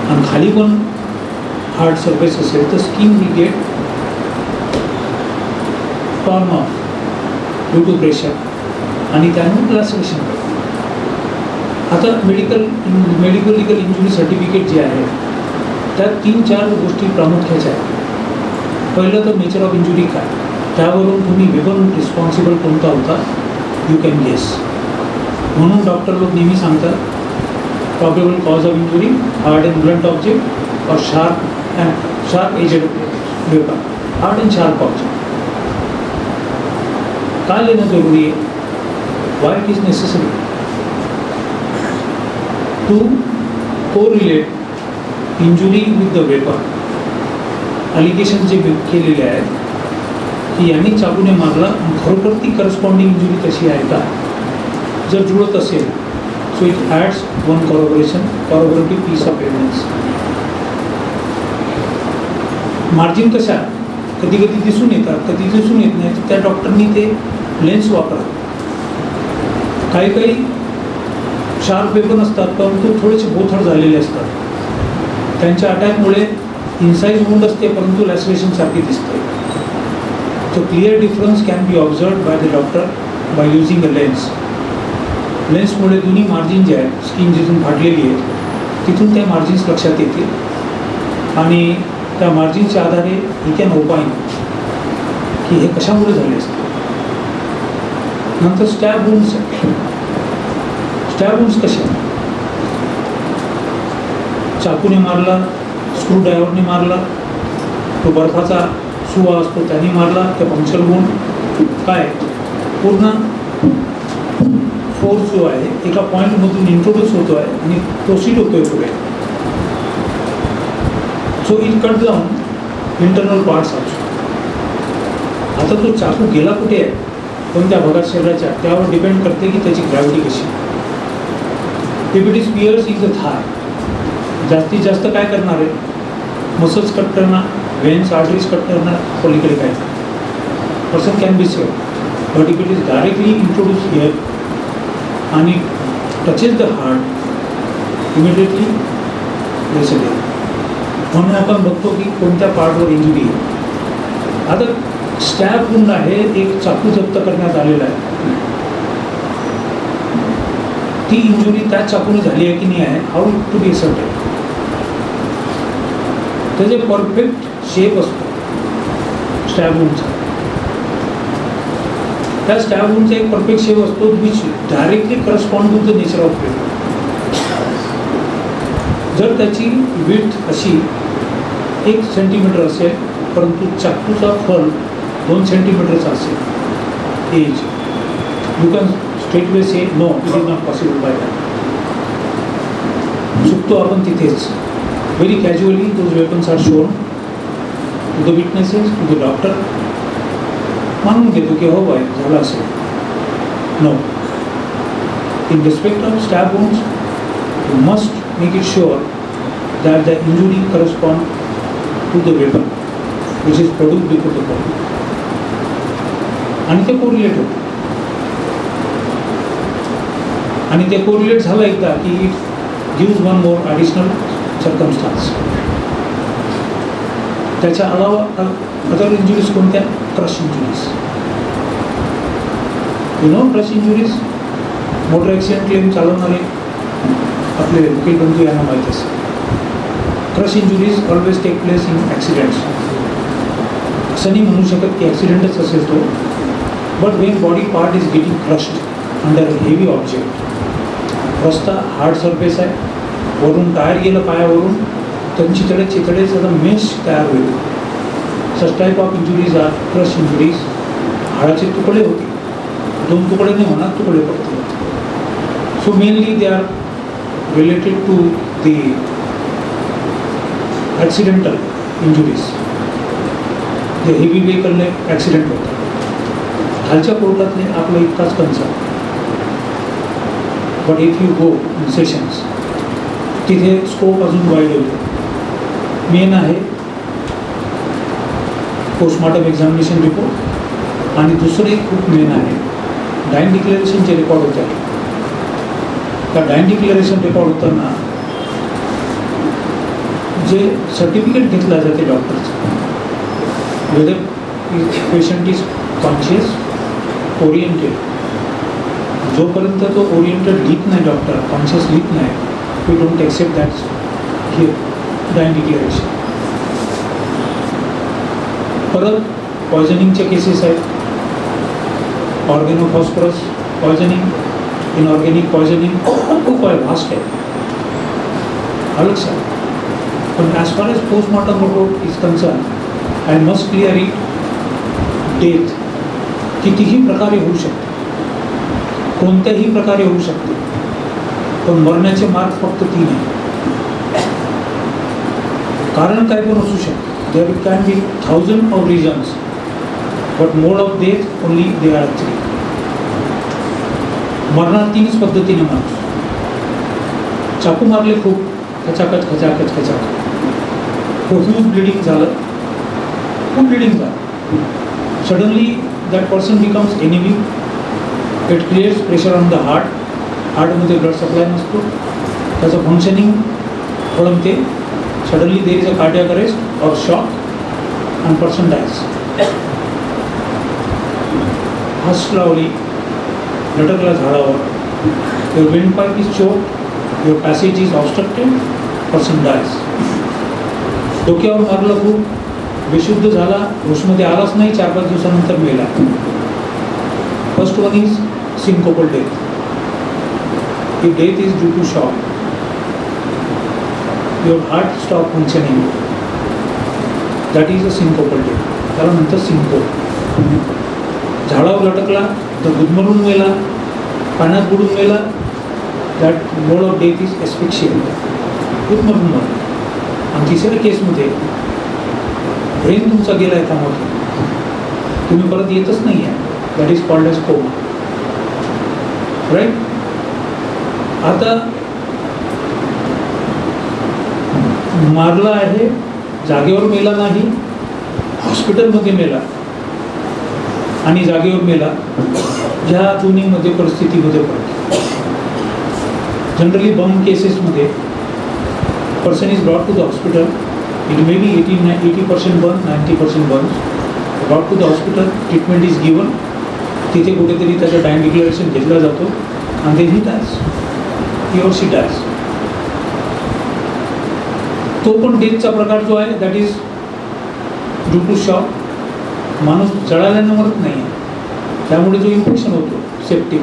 आणि खाली पण हार्ड सरफेस असेल तर skin will get torn off due to pressure आणि त्यामुळे लॅसरेशन करतो. आता मेडिकल लिगल इंजुरी सर्टिफिकेट जे आहे त्यात 3-4 गोष्टी प्रामुख्याच्या आहेत. पहिलं तर नेचर ऑफ इंजुरी काय, त्यावरून तुम्ही वेपन रिस्पॉन्सिबल कोणता होता यू कॅन गेस. म्हणून डॉक्टर लोक नेहमी सांगतात probable cause of injury hard and blunt object or sharp edged weapon. Hard and sharp object का लेना जरूरी है? Why it is necessary? To correlate injury with the weapon. Allegation जे केलेले आहेत की यांनी चाकूने मारला, खरोखर ती करस्पॉन्डिंग इंजुरी तशी आहे का? जर जुळत असेल so it adds one corroborative piece of evidence. Margin कशा कधी कधी दिसून येतात, कधी दिसून येत नाही. त्या डॉक्टरनी ते लेन्स वापरा. काही काही शार्प वेपन असतात परंतु थोडेसे बोथड झालेले असतात. त्यांच्या अटॅकमुळे इन्साइज वुंड असते परंतु लॅसरेशनसारखी दिसते. So clear difference can be observe by the doctor by using a lens. लेन्समुळे दोन्ही मार्जिन जे आहे स्किन जिथून फाटलेली आहे तिथून त्या मार्जिन्स लक्षात येतील आणि त्या मार्जिनच्या आधारे ही कॅन ओपाइन की हे कशामुळे झाले असते. नंतर स्टॅब वुंड्स. स्टॅब वुंड्स कसे? चाकूने मारला, स्क्रू ड्रायव्हरने मारला, तो बर्फाचा सुवा असतो त्याने मारला, त्या पंक्चर वुंड काय पूर्ण फोर्स जो आहे एका पॉईंटमधून इंट्रोड्यूस होतो आहे आणि प्रोसीड होतोय पुढे. So it cut down internal parts also. आता तो चाकू गेला कुठे आहे, कोणत्या भागात शरीराच्या, त्यावर डिपेंड करते की त्याची ग्रॅव्हिटी कशी. If it is pierce in the thigh, जास्तीत जास्त काय करणार आहे, मसल्स कट करणार, वेन्स आर्टरीज कट करणार, पलीकडे काय person can be save. But if it is directly introduce here आणि टचेस द हार्ट, इमिडिएटली देश डेथ. म्हणून आपण बघतो की कोणत्या पार्टवर इंजुरी आहे. आता स्टॅब वुंड आहे, एक चाकू जप्त करण्यात आलेला आहे. ती इंजुरी त्याच चाकूने झाली आहे की नाही आहे, हाऊ टू बी सर्टेन. त्याचे परफेक्ट शेप असतो स्टॅब वुंडचा. त्या स्टॅब वुंडचा एक परफेक्ट शेप असतो which directly correspond to the nature of pen. जर त्याची विड्थ अशी 1 सेंटीमीटर असेल परंतु चाकूचा फल 2 सेंटीमीटरचा असेल edge, you can straightway say no, it is not possible by that. चुकतो आपण तिथेच. Very casually those weapons are shown to the witnesses, to the doctor. मानून घेतो की हो बाय झालं असेल. No, in respect of stab wounds you must make it sure that the injury correspond to the weapon which is produced before the body. आणि ते कोरिलेट होतं. आणि ते कोरिलेट झालं एकदा की it gives one more additional circumstance. त्याच्या अलावा अदर इंजुरीज कोणत्या? Crush injuries. You know crush injuries, motor accident claim चालवणारे आपले वकील बंधू यांना माहीत असेल. Crush injuries always take place in accidents. असं नाही म्हणू शकत की ॲक्सिडेंटच असेल तो, but when body part is getting crushed under a heavy object. रस्ता हार्ड सरफेस आहे, वरून टायर गेलं पायावरून, तर चितडेच आता मेश तयार होईल. Such type of injuries are crush injuries. हाडाचे तुकडे होते, 2 तुकडे नाही होणार, तुकडे पडतील. So mainly they are related to the accidental injuries. जे हेवी व्हेकलने ॲक्सिडेंट होतात. खालच्या पोर्टलातले आपलं इतकाच concern. But if you go in sessions, तिथे स्कोप अजून वाईड होतो. मेन आहे पोस्टमॉर्टम एक्झामिनेशन रिपोर्ट, आणि दुसरे खूप मेन आहे डायन डिक्लेरेशनचे रेकॉर्ड होते. त्या डायन डिक्लेरेशन रेकॉर्ड होताना जे सर्टिफिकेट घेतलं जाते डॉक्टरचं, whether patient is conscious, oriented. जोपर्यंत तो ओरिएंटेड लिहित नाही डॉक्टर, कॉन्शियस लिहित नाही, we don't accept that here dying declaration. परत पॉयझनिंगचे केसेस आहेत. ऑर्गेनोफॉस्फरस पॉयझनिंग, इनऑर्गॅनिक पॉयझनिंग खूप व्हास्ट आहे, अलग आहे. पण as far as postmortem report is concern, I must clear it. Death कितीही प्रकारे होऊ शकते, कोणत्याही प्रकारे होऊ शकते, पण मरण्याचे मार्ग फक्त 3 आहे. कारण काय पण असू शकते. There can be 1000 of reasons, but mode of death only they are 3. मरणार 3च पद्धतीने माणूस. चाकू मारले खूप, खचाखच खचाखच खचाखच, प्रोफ्यूज ब्लिडिंग झालं, खूप ब्लिडिंग झालं. Suddenly that person becomes enemy. It creates pressure on the heart. हार्टमध्ये ब्लड सप्लाय नसतो, त्याचं फंक्शनिंग खोळंबते. Suddenly there is a cardiac arrest or shock and person dies. हास्ट लावली, लटकला झाडावर, your wind pipe is choke, your passage is obstructed, person dies. डोक्यावर मारलं, खूप बेशुद्ध झाला, होशमध्ये आलाच नाही, 4-5 दिवसानंतर मेला. First one is syncopal death. ही death is due to shock. Your heart stop functioning. That is a syncopal death. त्याला नंतर सिंकोप. झाडावर लटकला तर गुदमरून मेला, पाण्यात बुडून मेला. That mode of death is asphyxiation. गुदमरून मरला. आणि तिसऱ्या केसमध्ये ब्रेन तुमचा गेला आहे त्यामध्ये, तुम्ही परत येतच नाही आहे. That is called as coma. Right. आता मारला आहे, जागेवर मेला नाही, हॉस्पिटलमध्ये मेला आणि जागेवर मेला, ह्या दोन्हीमध्ये परिस्थितीमध्ये पडते. जनरली बम केसेसमध्ये person is brought to the hospital. It may be 80% burn, 90% burns. Brought to the hospital, treatment is given. तिथे कुठेतरी त्याचं टाइम डिक्लेरेशन घेतला जातो आणि then he dies. He or she dies. तो पण डेथचा प्रकार जो आहे that is due to shock. माणूस जळाल्यानं मरत नाही, त्यामुळे जो इन्फेक्शन होतो septic,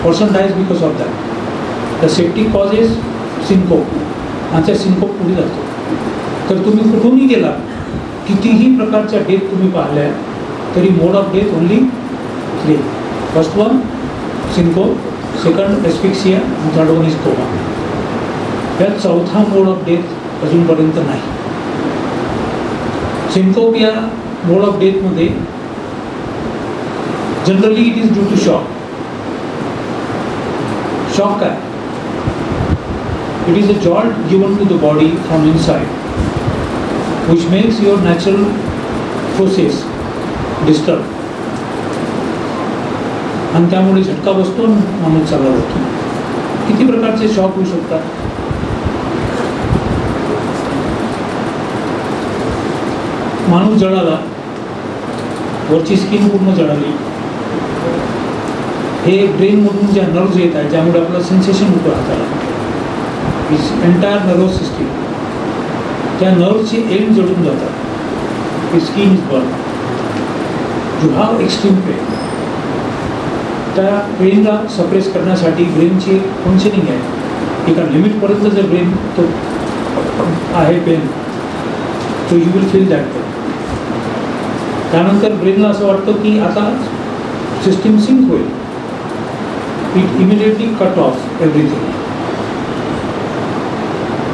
person dies because of that. The septic causes syncope आणि त्या सिंकोप पुढे जातो. तर तुम्ही कुठूनही गेला, कितीही प्रकारच्या डेथ तुम्ही पाहिल्या, तरी mode of death only 3. First one syncope, second asphyxia, third one is coma. या चौथा मोड ऑफ डेथ अजूनपर्यंत नाही. सिंकोप या मोड ऑफ डेथमध्ये generally it is due to shock. Shock काय? It is a jolt given to the body from inside which makes your natural process disturb. आणि त्यामुळे झटका बसतो आणि माणूस चालला जातो. किती प्रकारचे शॉक होऊ शकतात? माणूस जळाला, वरची स्किन पूर्ण जळाली, हे ब्रेनमधून ज्या नर्व्ज येत आहेत ज्यामुळे आपलं सेन्सेशन होतं हाताला, एंटायर नर्वस सिस्टीम, त्या नर्वचे एंड जळून जातात. Skin is burn. You have extreme pain. त्या पेनला सप्रेस करण्यासाठी ब्रेनची फंक्शनिंग आहे. एका लिमिटपर्यंत जर ब्रेन तो आहे पेन, तो you will feel that pain. त्यानंतर ब्रेनला असं वाटतं की आता सिस्टीम सिंक होईल. It immediately cut off everything.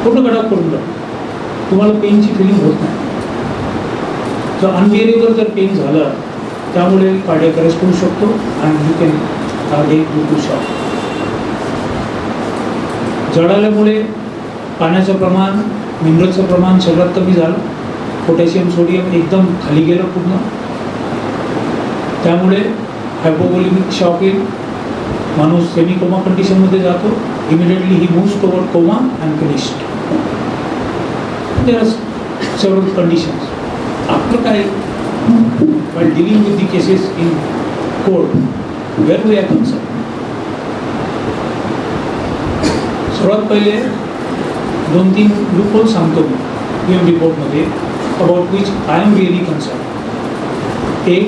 पूर्ण कट ऑफ करून जातो. तुम्हाला पेनची फिलिंग होत नाही. जर अनबिअरेबल जर पेन झालं, त्यामुळे कार्डियक अरेस्ट होऊ शकतो आणि you can cardiac due to shock. जळाल्यामुळे पाण्याचं प्रमाण, मिनरलचं प्रमाण शरीरात कमी झालं, पोटॅशियम सोडियम एकदम खाली गेलं पूर्ण. त्यामुळे हायपोव्होलेमिक शॉक येईल, माणूस सेमी कोमा कंडिशनमध्ये जातो. Immediately he moves toward coma and finished. There are several conditions. After while dealing with the cases in court, where we are concerned, सर्वात पहिले 2-3 लूपहोल सांगतो मी PM रिपोर्टमध्ये, about which I am really concern. एक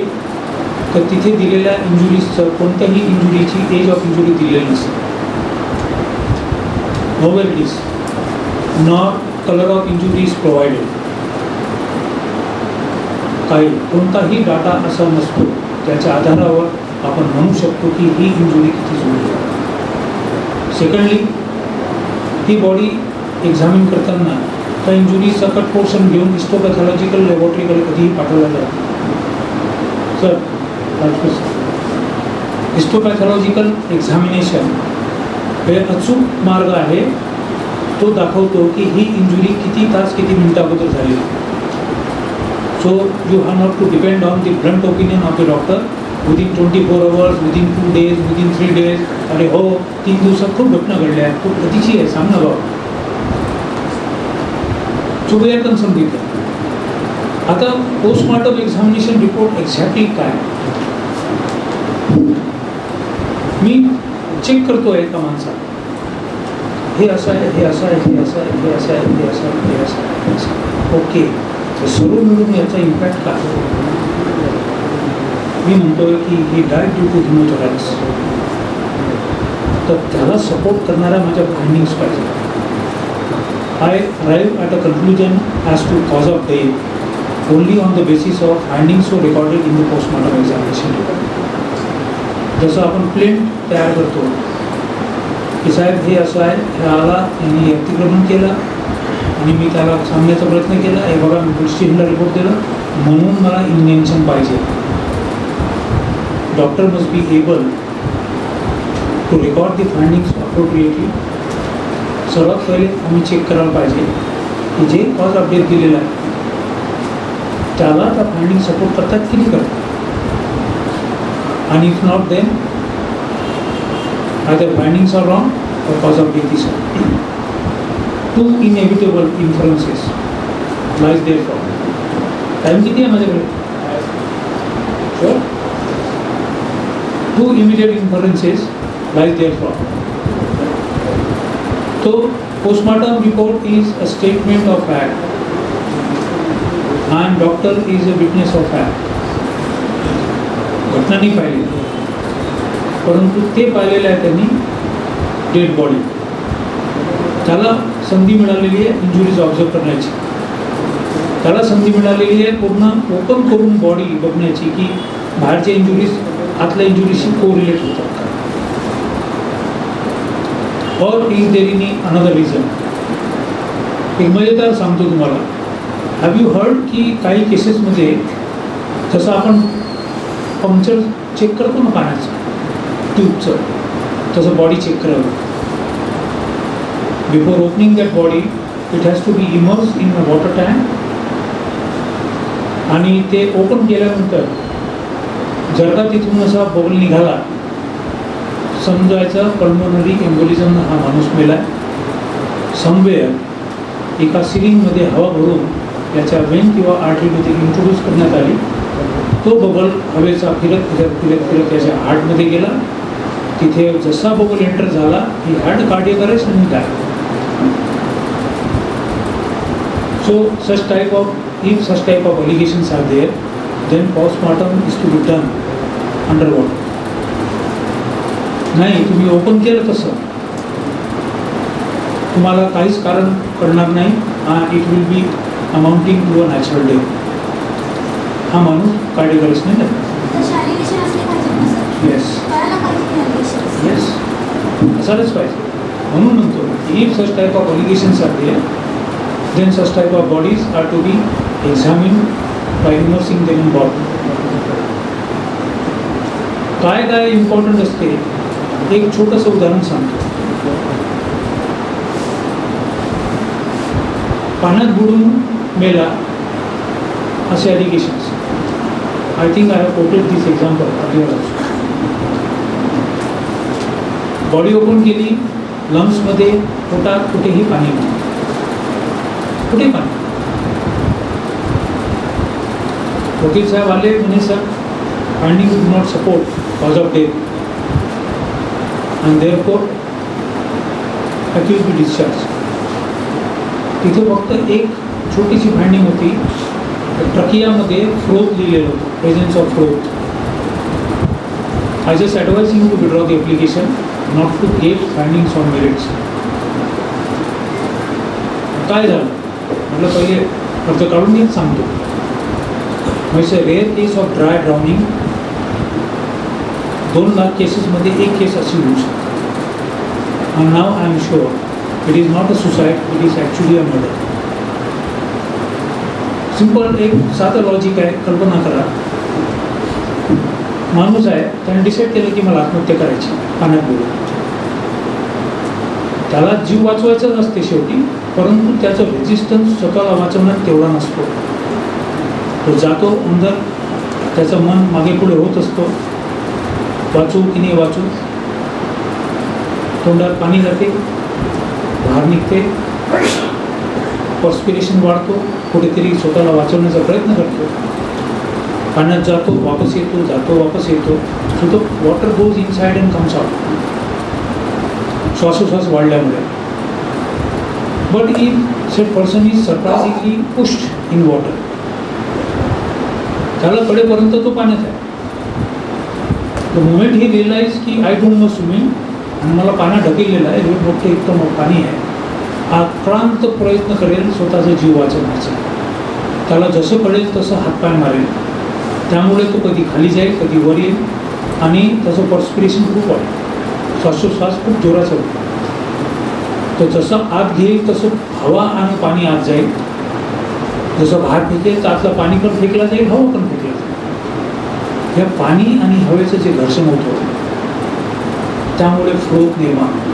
तर तिथे दिलेल्या इंजुरीजचं कोणत्याही इंजुरीची एज ऑफ इंजुरी दिलेली नसते. Novel it is not colour of injury is provided. काही कोणताही डाटा असा नसतो त्याच्या आधारावर आपण म्हणू शकतो की ही इंजुरी किती जुनी आहे. सेकंडली, ही बॉडी एक्झामिन करताना त्या इंजुरीचा कट पोर्शन घेऊन हिस्टोपॅथॉलॉजिकल लॅबोरेटरीकडे कधीही पाठवला जातो. सर, हिस्टोपॅथॉलॉजिकल एक्झामिनेशन हे अचूक मार्ग आहे. तो दाखवतो की ही इंजुरी किती तास किती मिनिटाबद्दल झाली. So you have not to depend on the blunt opinion of the doctor within 24 hours, within 2 days, within 3 days. अरे हो, 3 दिवसात खूप घटना घडल्या, खूप कधीची आहे, सांग ना बाबा. So we are concern with. आता पोस्टमॉर्टम एक्झामिनेशन रिपोर्ट एक्झॅक्टली काय, मी चेक करतो आहे का माणसाला, हे असं आहे, हे असं आहे, हे असं आहे, हे असं आहे, हे असं आहे, हे असं आहे. ओके, तर सर्व मिळून याचा इम्पॅक्ट काय? मी म्हणतोय की he died due to hemothorax, तर त्याला सपोर्ट करणाऱ्या माझ्या फायंडिंग्स पाहिजे. I arrive at a conclusion as to cause of death only on the basis of findings so recorded in the postmortem examination. जसं आपण प्लेन तयार करतो की साहेब हे असं आहे, ह्याला यांनी अतिक्रमण केलं आणि मी त्याला सांगण्याचा प्रयत्न केला, हे बघा मी पोलीस स्टेशनला रिपोर्ट दिलं म्हणून मला इंजेक्शन पाहिजे. Doctor must be able to record the findings appropriately. सर्वात पहिले आम्ही चेक करायला पाहिजे की जे कॉज ऑफ डेथ दिलेला आहे त्याला त्या फायंडिंग सपोर्ट करतात की नाही करतात. आणि if not then either findings are wrong or cause of death is wrong. Two inevitable inferences lies therefrom. Time किती आहे माझ्याकडे? Sure. Two immediate inferences lies therefrom. So postmortem report is a statement of fact and doctor is a witness of fact. घटना नाही पाहिली परंतु ते पाहिलेलं आहे त्यांनी डेड बॉडी. त्याला संधी मिळालेली आहे इंजुरीज ऑब्झर्व करण्याची, त्याला संधी मिळालेली आहे पूर्ण ओपन करून बॉडी बघण्याची की बाहेरच्या इंजुरीज आतल्या इंजुरीशी कोरिलेट होतात का, और is there any another reason. एक मजेदार सांगतो तुम्हाला. हॅव यू हर्ड की काही केसेसमध्ये जसं आपण पंक्चर चेक करतो ना पाण्याचं ट्यूबचं, तसं बॉडी चेक करावं. Before opening that body it has to be immerse in a water tank आणि ते ओपन केल्यानंतर जर का तिथून असा बबल निघाला समजायचं पल्मोनरी एम्बोलिझम हा माणूस मेला. समवेअर एका सिलिंगमध्ये हवा भरून याच्या वेन किंवा आर्टरीमध्ये इंट्रोड्यूस करण्यात आली. तो बबल हवेचा फिरत फिरत फिरत फिरत त्याच्या हार्टमध्ये गेला. तिथे जसा बबल एंटर झाला ही हार्ट कार्डियक अरेस्ट आणि die. So such type of allegations are there then postmortem is to be done under water. नाही तुम्ही ओपन केलं तसं तुम्हाला काहीच कारण कळणार नाही. It will be amounting to a natural death. हा माणूस कार्डियक अरेस्ट नाही झाला. येस येस असायलाच पाहिजे. म्हणून म्हणतो if such type of allegations are there then such type of bodies are to be examine by immersing them in body. काय काय इम्पॉर्टंट असते एक छोटंसं उदाहरण सांगतो. पाण्यात बुडून मेला असे allegations. I think I have quoted this example. Body open केली, लंग्समध्ये पोटात कुठेही पाणी नाही, कुठे पाणी. वकील साहेब आले म्हणे sir finding do not support cause of death and therefore accuse be discharge. तिथे फक्त एक छोटीशी फाइंडिंग होती. ट्रकियामध्ये फ्रोथ लिहिलेलं होतं, presence of froth. I just advise you to withdraw the application not to give findings on merits. काय झालं म्हटलं पहिले अर्ज काढून घेत सांगतो. म्हणजे rare case of dry drowning 2 lakh केसेसमध्ये एक केस अशी होऊ शकते. and now I am sure it is not a suicide, it is actually a murder. Simple एक साधं लॉजिक आहे. कल्पना करा माणूस आहे त्याने डिसाईड केलं की मला आत्महत्या करायची पाण्यात बुडून. त्याला जीव वाचवायचा नसते शेवटी, परंतु त्याचा रेजिस्टन्स स्वतःला वाचवण्यात तेवढा नसतो. तो जातो अंदर, त्याचं मन मागे पुढे होत असतो, वाचू की नाही वाचू. तोंडात पाणी जाते, बाहेर निघते, पर्स्पिरेशन वाढतो, कुठेतरी स्वतःला वाचवण्याचा प्रयत्न करतो. पाण्यात जातो, वापस येतो, जातो, वापस येतो. सो तो water goes inside and comes out श्वासोश्वास वाढल्यामुळे. But if said person is surprisingly pushed in water. त्याला कडेपर्यंत तो पाण्यात आहे. द मोमेंट ही रिअलाइज की आय डोंट नो स्विमिंग आणि मला पाण्यात ढकललेलं आहे, एवढं मोठं इतकं पाणी आहे, आक्रांत प्रयत्न करेल स्वतःचा जीव वाचवण्याचा. त्याला जसं कळेल तसं हातपाय मारेल. त्यामुळे तो कधी खाली जाईल, कधी वर येईल आणि त्याचं पर्स्पिरेशन खूप वाढेल, श्वासोश्वास खूप जोराचा होतो. तो जसं आत घेईल तसं हवा आणि पाणी आत जाईल. जसं बाहेर फेकेल तर आतलं पाणी पण फेकला जाईल, हवा पण फेकला जाईल. या पाणी आणि हवेचं जे घर्षण होतं त्यामुळे फ्लोत निर्माण होतो.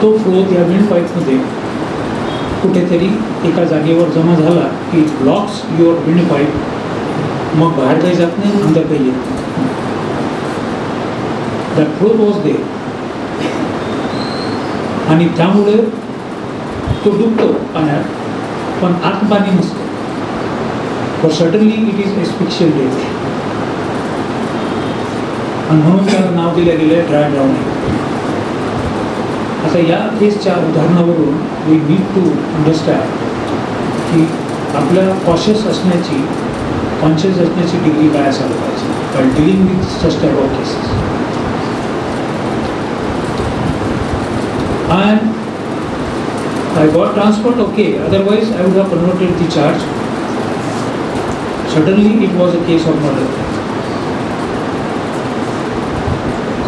तो फ्लोत या विंड पाईपमध्ये कुठेतरी एका जागेवर जमा झाला की ब्लॉक्स युअर विंड पाईप. मग बाहेर काही जात नाही, अंदर काही येत नाही. दॅट फ्लोत वॉज देअर आणि त्यामुळे तो डुबतो पाण्यात, पण आत पाणी नसतं. But suddenly it is asphyxial death आणि म्हणून त्याला नाव दिलं गेलं आहे ड्राय ड्राउनिंग. आता या केसच्या उदाहरणावरून वी नीड टू अंडरस्टँड की आपल्या कॉशियस असण्याची, कॉन्शियस असण्याची डिग्री काय असायला पाहिजे by dealing with such type of cases. And I got transferred, okay, otherwise I would have converted the charge. Suddenly it was a case of murder.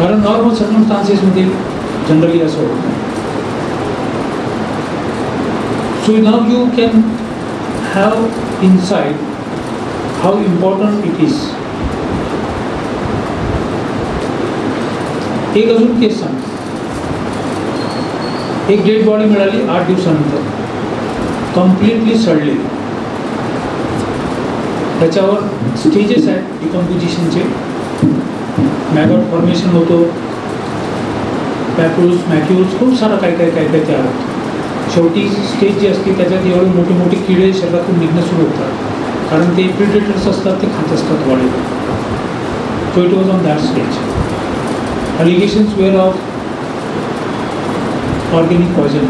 कारण नॉर्मल सर्कमस्टान्सेसमध्ये जनरली असं होतं. So now you can have insight how important it is. एक अजून केस सांगतो. एक डेड बॉडी मिळाली 8 दिवसानंतर, कम्प्लिटली सडलेली. त्याच्यावर स्टेजेस आहेत डिकम्पोजिशनचे. मॅगॉट फॉर्मेशन होतो, पॅप्युल्स, मॅक्युल्स, खूप सारं काय तयार होतं. शेवटी स्टेज जी असते त्याच्यात एवढे मोठे मोठे किडे शरीरातून निघणं सुरू होतात, कारण ते प्रिडेटर्स असतात, ते खात असतात बॉडीला. So it was on that stage. Allegations were of organic poison.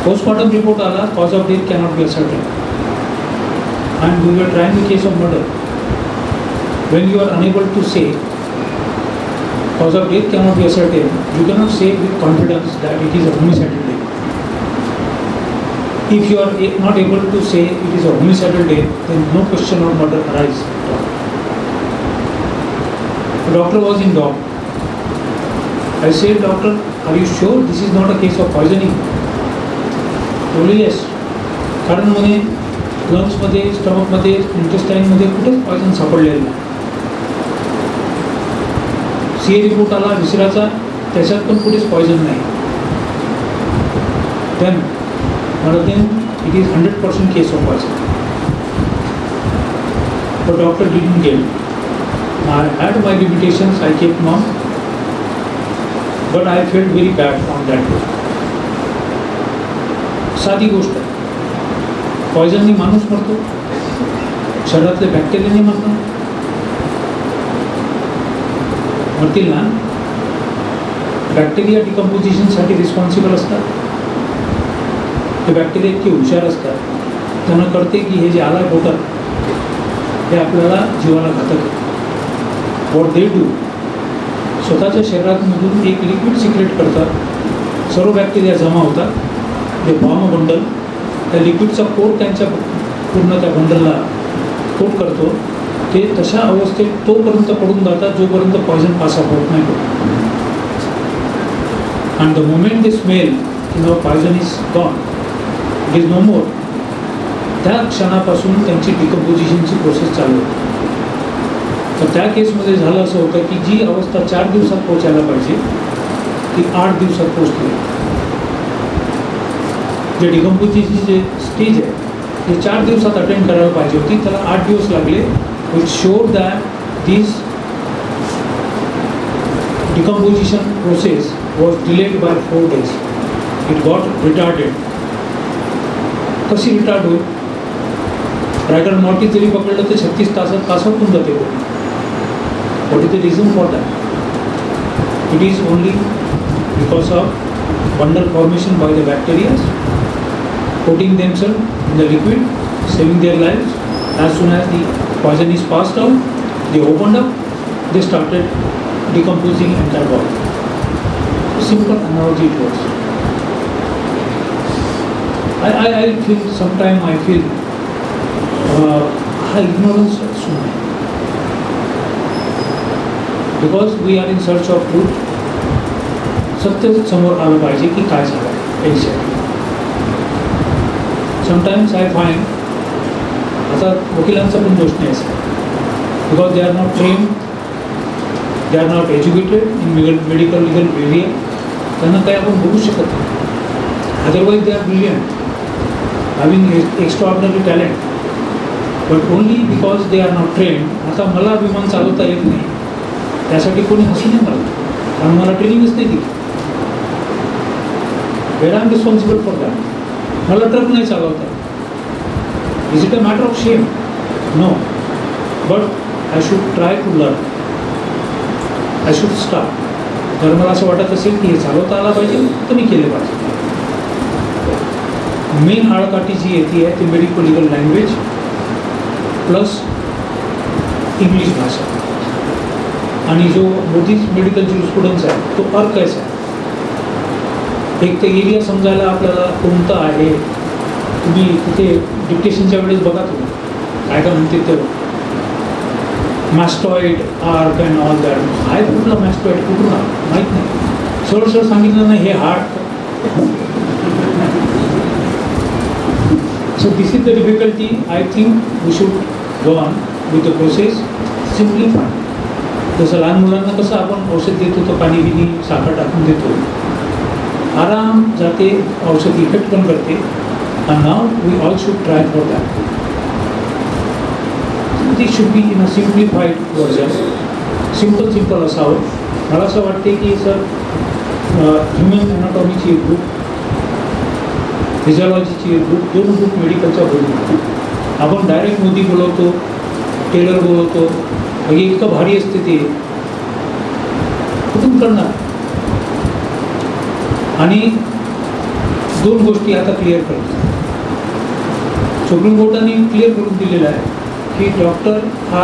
Postmortem report आला, cause of death cannot be ascertain and we were trying the case of murder. When you are unable to say cause of death cannot be ascertained, you cannot say with confidence that it is a homicidal death. If you are not able to say it is a homicidal death, then no question of murder arises. The doctor was in doubt. I said, doctor, are you sure this is not a case of poisoning? Only yes. कारण म्हणे लंग्समध्ये, स्टमकमध्ये, इंटेस्टाईनमध्ये कुठेच पॉयझन सापडलेलं नाही. CA रिपोर्ट आला विसराचा, त्याच्यात पण कुठेच पॉयझन नाही. Then it is 100% case of poison. But doctor didn't get. I had my limitations, I kept mum, but I felt very bad on that day. साधी गोष्ट आहे. पॉयझननी माणूस मरतो, शरीरातले बॅक्टेरियाने मरतात. मरतील ना. बॅक्टेरिया डिकम्पोजिशनसाठी रिस्पॉन्सिबल असतात. ते बॅक्टेरिया इतके हुशार असतात, त्यांना कळते की हे जे आला होतात हे आपल्याला जीवाला घातक आहे. वॉट दे डू, स्वतःच्या शरीरातमधून एक लिक्विड सिक्रेट करतात. सर्व बॅक्टेरिया जमा होतात, ते फॉर्म अ बंडल. त्या लिक्विडचा कोट त्यांच्या पूर्ण त्या बंडलला कोट करतो. ते तशा अवस्थेत तोपर्यंत पडून जातात जोपर्यंत पॉयझन पास आउट होत नाही. And the moment they smell की now poison is gone, it is no more, त्या क्षणापासून त्यांची डिकम्पोजिशनची प्रोसेस चालू होते. तर त्या केसमध्ये झालं असं होतं की जी अवस्था 4 दिवसात पोहोचायला पाहिजे ती 8 दिवसात पोहोचली. जे डिकम्पोजिशनची जे स्टेज आहे ते 4 दिवसात अटेंड करायला पाहिजे होती, त्याला 8 दिवस लागले. Which showed that this decomposition process was delayed by 4 days. It got retarded. कशी रिटार्ड होईल? रायगर नॉटी जरी पकडलं तर 36 तासात होऊन जाते. What is the reason for that? It is only because of bundle formation by the bacteria, coating themselves in the liquid, saving their lives. As soon as the poison is passed out, they opened up, they started decomposing and carbon. Simple analogy it was. I feel sometimes I feel ignorance so many. Because we are in search of truth. सत्य समोर आलं पाहिजे की काय झालं एक्झॅक्टली. समटाइम्स आय फाइंड आता वकिलांचा पण दोष नाही असं, because they are not train, they are not educated in medical legal area. त्यांना काही आपण बोलू शकत नाही. Otherwise they are brilliant, having extraordinary talent, but only because they are not train. आता मला विमान चालवता येत नाही, त्यासाठी कोणी हसू नाही मला, कारण मला ट्रेनिंगच नाही दिली. Where I am responsible for that. मला ट्रक नाही चालवता. Is it a matter of shame? No, but I should try to learn. I should start. जर मला असं वाटत असेल की हे चालवता आला पाहिजे तर मी केले पाहिजे. मेन आळकाठी जी येते आहे ती medical legal language plus English भाषा. आणि जो मोदीच मेडिकल ज्युरिस्प्रुडन्स आहे तो अर्कच आहे. एक तर एरिया समजायला आपल्याला कोणतं आहे. तुम्ही तिथे डिक्टेशनच्या वेळेस बघा, तुम्ही काय काय म्हणते तर मॅस्टॉइड आर्क अँड ऑल दॅट. आहे कुठला मॅस्टॉइड, कुठून माहीत नाही. सरळ सांगितलं नाही हे heart. So this is the difficulty. I think we should go on with the process. Simplify. जसं लहान मुलांना कसं आपण औषध देतो तर पाणी बिनी साखर टाकून देतो, आराम जाते, औषध इफेक्ट पण करते. And now we all should try for that. This should be in a simplified version. Simple असावं. मला असं वाटते की सर ह्युमन ॲनाटॉमीची एक बुक, फिजिओलॉजीची एक बुक, 2 बुक मेडिकलच्या बुक. आपण डायरेक्ट मोदी बोलवतो, टेलर बोलवतो, हे इतकं भारी असते ते कुठून करणार. आणि 2 गोष्टी आता क्लिअर करतो. सुप्रीम कोर्टाने क्लिअर करून दिलेलं आहे की डॉक्टर हा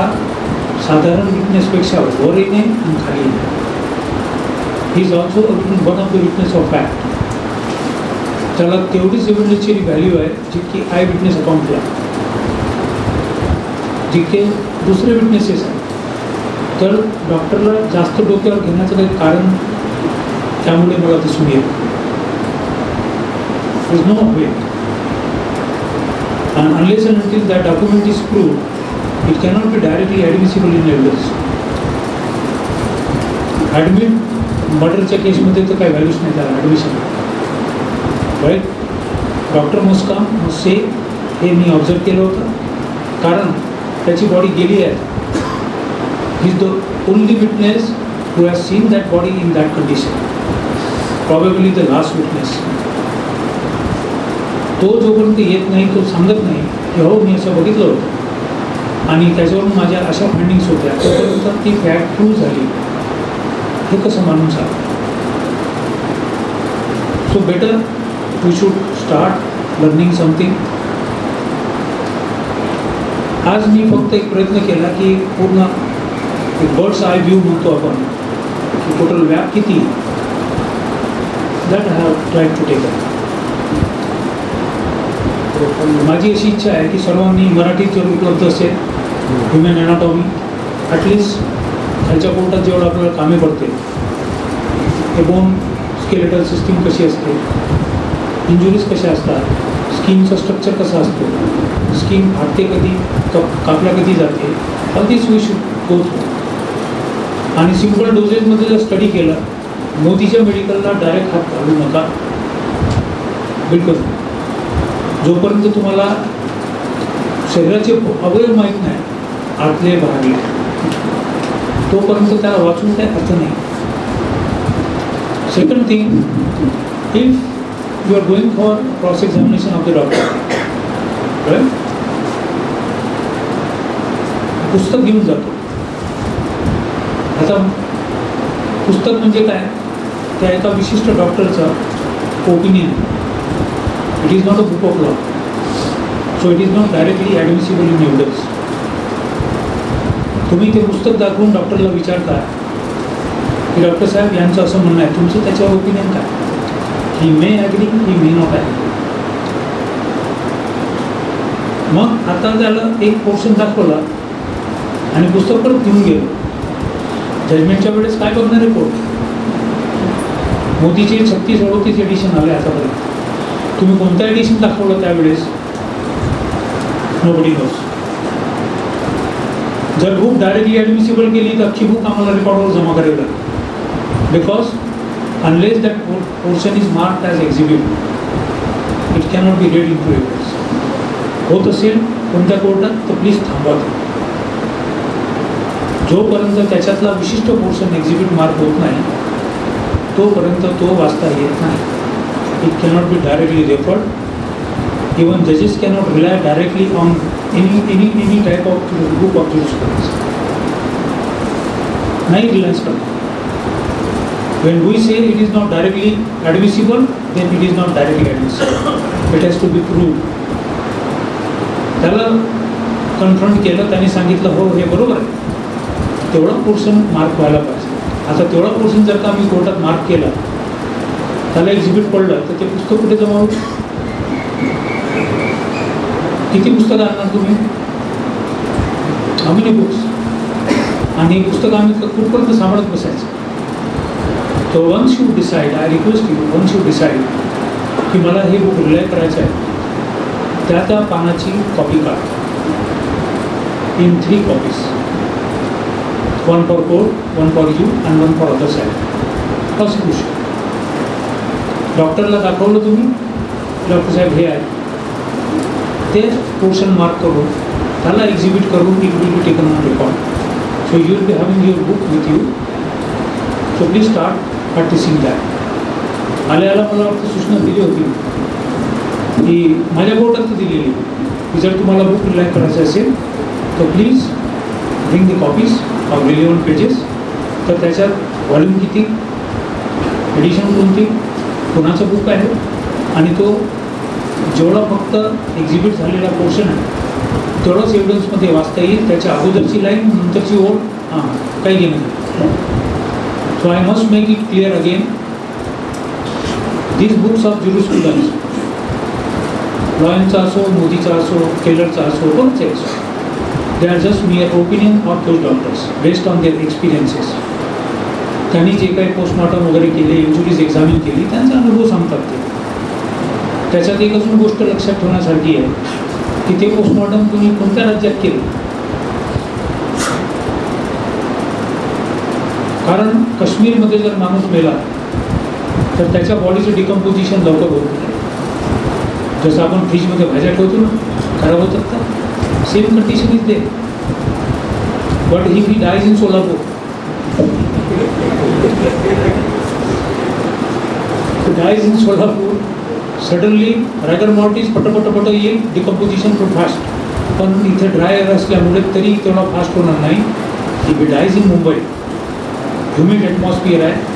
साधारण विटनेसपेक्षा वर येणे आणि खाली येणे. He is also one of the witness of fact. त्याला तेवढीच एव्हिडन्सची व्हॅल्यू आहे जितकी आय विटनेस अकाउंटला, जितके दुसरे विटनेसेस आहेत. तर डॉक्टरला जास्त डोक्यावर घेण्याचं काही कारण त्यामुळे मला दिसून येत. Is no way. And unless and until that document is proved, it cannot be directly admissible in evidence. Admit मर्डरच्या केसमध्ये तर काही व्हॅल्यूच नाही त्याला ॲडमिशन. राईट. डॉक्टर मस्काम से हे मी ऑब्झर्व केलं होतं, कारण त्याची बॉडी गेली आहे. He is the only witness who has scene that body in that condition. Probably the last witness. तो जोपर्यंत येत नाही, तो सांगत नाही की हो मी असं बघितलं होतं आणि त्याच्यावरून माझ्या अशा फाइंडिंग्स होत्या, तोपर्यंत ती फॅक्ट प्रूव्ह झाली. हे कसं मानून सांग. So better we should start learning something. आज मी फक्त एक प्रयत्न केला की पूर्ण एक बर्ड्स आय व्ह्यू म्हणतो आपण, की टोटल व्याप किती, that I have try to take. माझी अशी इच्छा आहे की सर्वांनी मराठीत जर उपलब्ध असेल ह्युमन ॲनाटॉमी, ॲटलिस्ट खालच्या पोटात जेवढं आपल्याला कामे पडते, हे बोन स्केलेटल सिस्टीम कशी असते, इंजुरीज कशा असतात, स्किनचं स्ट्रक्चर कसं असतो, स्किन फाटते कधी, कापल्या कधी जाते, all this we should go through. आणि सिम्पल डोजेसमध्ये जर स्टडी केला, मोदीच्या मेडिकलला डायरेक्ट हात घालू नका, बिलकुल. जोपर्यंत तुम्हाला शरीराचे अवयव माहीत नाही, आतले बाहेरले, तोपर्यंत त्याला वाचून काही अर्थ नाही. Second thing, if you are going for cross examination of the doctor, पुस्तक घेऊन जातो. आता पुस्तक म्हणजे काय, त्या एका विशिष्ट डॉक्टरचा opinion. It is not a book of law, so it is not directly admissible in evidence. तुम्ही ते पुस्तक दाखवून डॉक्टरला विचारता की डॉक्टर साहेब यांचं असं म्हणणं आहे, तुमचं त्याच्यावर ओपिनियन काय? He may agree, he may not agree. मग आता त्याला एक पोर्शन दाखवला आणि पुस्तक परत घेऊन गेलो. जजमेंटच्या वेळेस काय बघणार आहे कोर्ट? मोदीचे 36-38 एडिशन आले आतापर्यंत. तुम्ही कोणतं एडिशन दाखवलं त्यावेळेस? Nobody knows. जर बुक डायरेक्टली ॲडमिसिबल केली तर अख्खी बुक आम्हाला रेकॉर्डवर जमा करावी लागेल. Because unless that portion is marked as exhibit it cannot be read into evidence. होत असेल कोणत्या कोर्टात तर प्लीज थांबवा. जोपर्यंत त्याच्यातला विशिष्ट पोर्शन एक्झिबिट मार्क होत नाही तोपर्यंत तो वाचता येत नाही. It cannot be directly referred. Even जजेस cannot rely directly on any type of book of jurisprudence. नाही रिलायन्स करतो. When we say it is not directly admissible, then it is not directly admissible. It has to be proved. त्याला कन्फ्रंट केलं, त्याने सांगितलं हो हे बरोबर आहे, तेवढा पोर्शन मार्क व्हायला पाहिजे. आता तेवढा पोर्शन जर का आम्ही कोर्टात मार्क केला, त्याला एक्झिबिट पडलं, तर ते पुस्तक कुठे जमा होईल? किती पुस्तकं आणणार तुम्ही? आम्ही बुक्स. आणि ही पुस्तकं आम्ही कुठपर्यंत सांभाळत बसायचं? तो once you decide, I request you, once you decide की मला हे बुक रिलाय करायचं आहे, त्या पानाची कॉपी काढ. In 3 copies, 1 for court, 1 for you and 1 for other side. Prosecution. डॉक्टरला दाखवलं तुम्ही, डॉक्टर साहेब हे आहे, ते पोर्शन मार्क करून त्याला एक्झिबिट करून it will be taken on record. So you will be having your book with you. So please start practising that. आल्याला मला वाटतं सूचना दिली होती की माझ्या बोर्डात दिलेली की जर तुम्हाला बुक रिलाय करायचं असेल तर please bring the copies of relevant pages. तर त्याच्यात व्हॉल्यूम किती, एडिशन कोणती, कोणाचं बुक आहे, आणि तो जेवढा फक्त एक्झिबिट झालेला पोर्शन आहे तेवढंच एव्हिडन्समध्ये वाचता येईल. त्याच्या अगोदरची लाईन, नंतरची ओळ काही घेणं नाही. So I must make it clear again, these books of jurisprudence, लॉयनचा असो, मोदीचा असो, केलरचा असो, कोणचे असो, they are just मिअर opinion of those doctors based on their experiences. त्यांनी जे काही पोस्टमॉर्टम वगैरे केले, इंजुरीज एक्झामिन केली, त्यांचा अनुभव सांगतात ते. त्याच्यात एक अजून गोष्ट लक्षात ठेवण्यासारखी आहे की ते पोस्टमॉर्टम तुम्ही कोणत्या राज्यात केलं. कारण काश्मीरमध्ये जर माणूस मेला तर त्याच्या बॉडीचं डिकम्पोजिशन लवकर होत नाही. जसं आपण फ्रीजमध्ये भाज्या ठेवतो ना, खराब होतात का, same condition is there. But if he dies in Solapur, dies in Solapur, suddenly rigor mortis पटपट येईल, डिकम्पोजिशन खूप फास्ट. पण इथे ड्राय एअर असल्यामुळे तरी तेवढा फास्ट होणार नाही. If he dies in Mumbai, humid atmosphere आहे,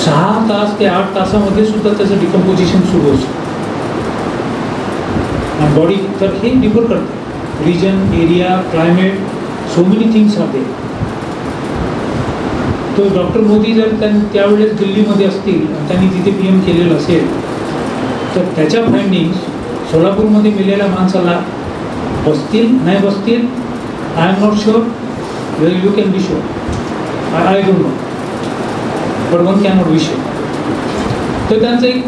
6 तास ते 8 तासामध्ये सुद्धा त्याचं डिकम्पोजिशन सुरू असतं. आणि बॉडी तर हे डिफर करते, region, area, climate, so many things are there. तो डॉक्टर मोदी जर त्यावेळेस दिल्लीमध्ये असतील आणि त्यांनी तिथे PM केलेलं असेल तर त्याच्या फाइंडिंग्स सोलापूरमध्ये मेलेल्या माणसाला बसतील नाही बसतील, I am not sure, well you can be sure, I don't know, but one cannot be sure. तर त्यांचं एक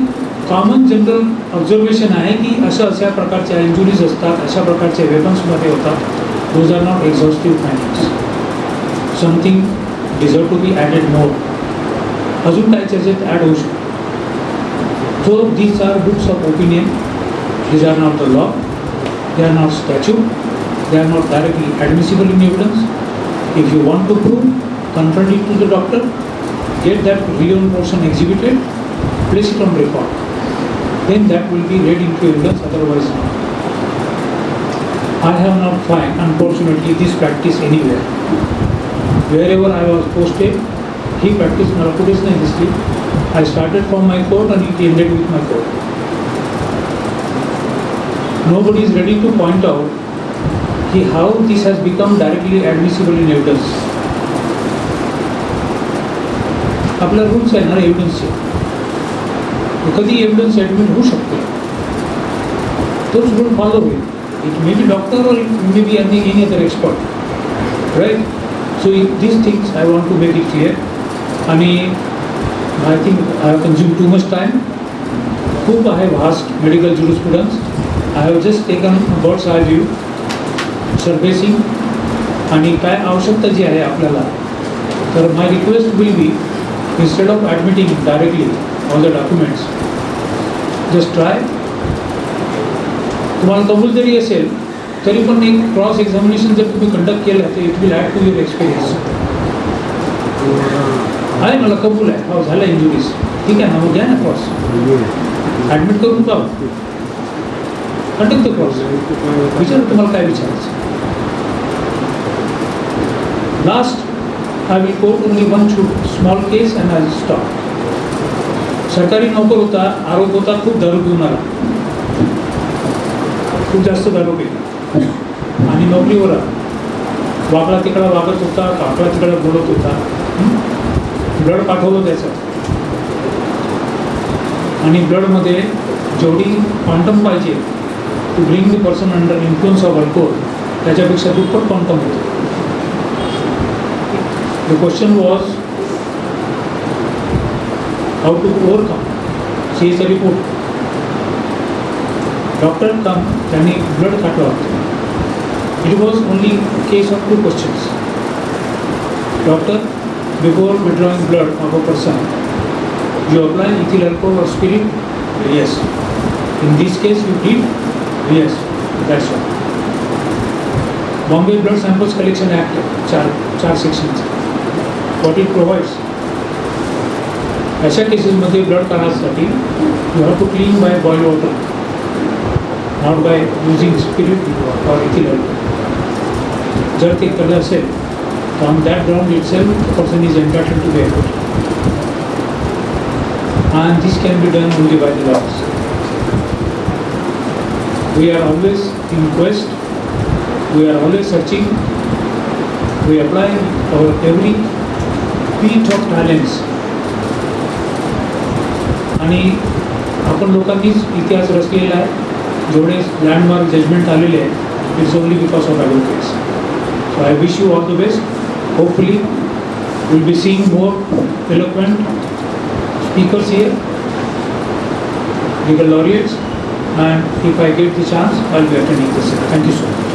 कॉमन जनरल ऑब्झर्वेशन आहे की अशा प्रकारच्या इंजुरीज असतात, अशा प्रकारचे वेपन्समध्ये होतात. Those are not exhaustive findings. Something deserve to be added more. अजून काय त्याच्यात ॲड होऊ शकतो. So these are books of opinion. These are not the law, they are not statute, they are not directly admissible in evidence. If you want to prove, confront it to the doctor, get that relevant portion exhibited, place it on record. Then that will be read into evidence, otherwise not. I have not found, unfortunately, this practice anywhere. Wherever I was posted, ही प्रॅक्टिस मला कुठेच नाही दिसली. I started from my court आणि it ended with my court. Nobody is ready to point out कि how this has become directly admissible in evidence. आपला रूल्स आहे ना एव्हिडन्सचे, कधी एव्हिडन्स ॲडमिट होऊ शकते, तोच रूल फॉलो होईल. It may be doctor or it may be any other expert, right. So these things I want to make it clear. आणि I think I have consume too much time. खूप आहे vast medical jurisprudence. I have just taken a bird's eye view, surfacing आणि काय आवश्यकता जी आहे आपल्याला. तर my request will be, instead of admitting directly all the documents, just try. तुम्हाला कबूल जरी असेल तरी पण एक क्रॉस एक्झामिनेशन जर तुम्ही कंडक्ट केलं तर it will add to your experience. आहे मला कबूल आहे, हो झालं इंजुरीज, ठीक आहे ना, मग घ्या ना क्रॉस, ॲडमिट करून पाहू, कंडक्ट द क्रॉस, विचार तुम्हाला काय विचारायचं. Last I will quote only one small case and I will stop. सरकारी नोकर होता, आरोप होता, खूप दारू पिऊन आला, खूप जास्त दारू पिला आणि नोकरीवर वाकडा तिकडा वागत होता, काकडा तिकडा बोलत होता. ब्लड पाठवलं त्याचं आणि ब्लडमध्ये जेवढी क्वांटम पाहिजे to bring the person under influence of alcohol त्याच्यापेक्षा दुप्पट क्वांटम होतो. The question was how to overcome. See is a report. Doctor come, त्यांनी ब्लड काढलं. It was only case of 2 questions. Doctor, before withdrawing blood of a person, you apply ethyl alcohol or spirit? Yes. In this case you did? Yes, that's all. Bombay Blood Samples Collection Act, 4 sections. What it provides? अशा केसेसमध्ये ब्लड काढण्यासाठी you have to clean by boiled water, not by using spirit or ethyl alcohol. जर ते केलं असेल तर on that ground itself the person is entitled to be acquitted. And this can be done only by the laws. We are always in quest, we are always searching, we apply our every bit of talents. आणि आपण लोकांनीच इतिहास रचलेला आहे. जेवढे लँडमार्क जजमेंट आलेले आहे it's only because of advocates. So I wish you all the best. Hopefully will be seeing more eloquent speakers here, legal laureates, and if I get the chance, I'll be attending this. Thank you so much.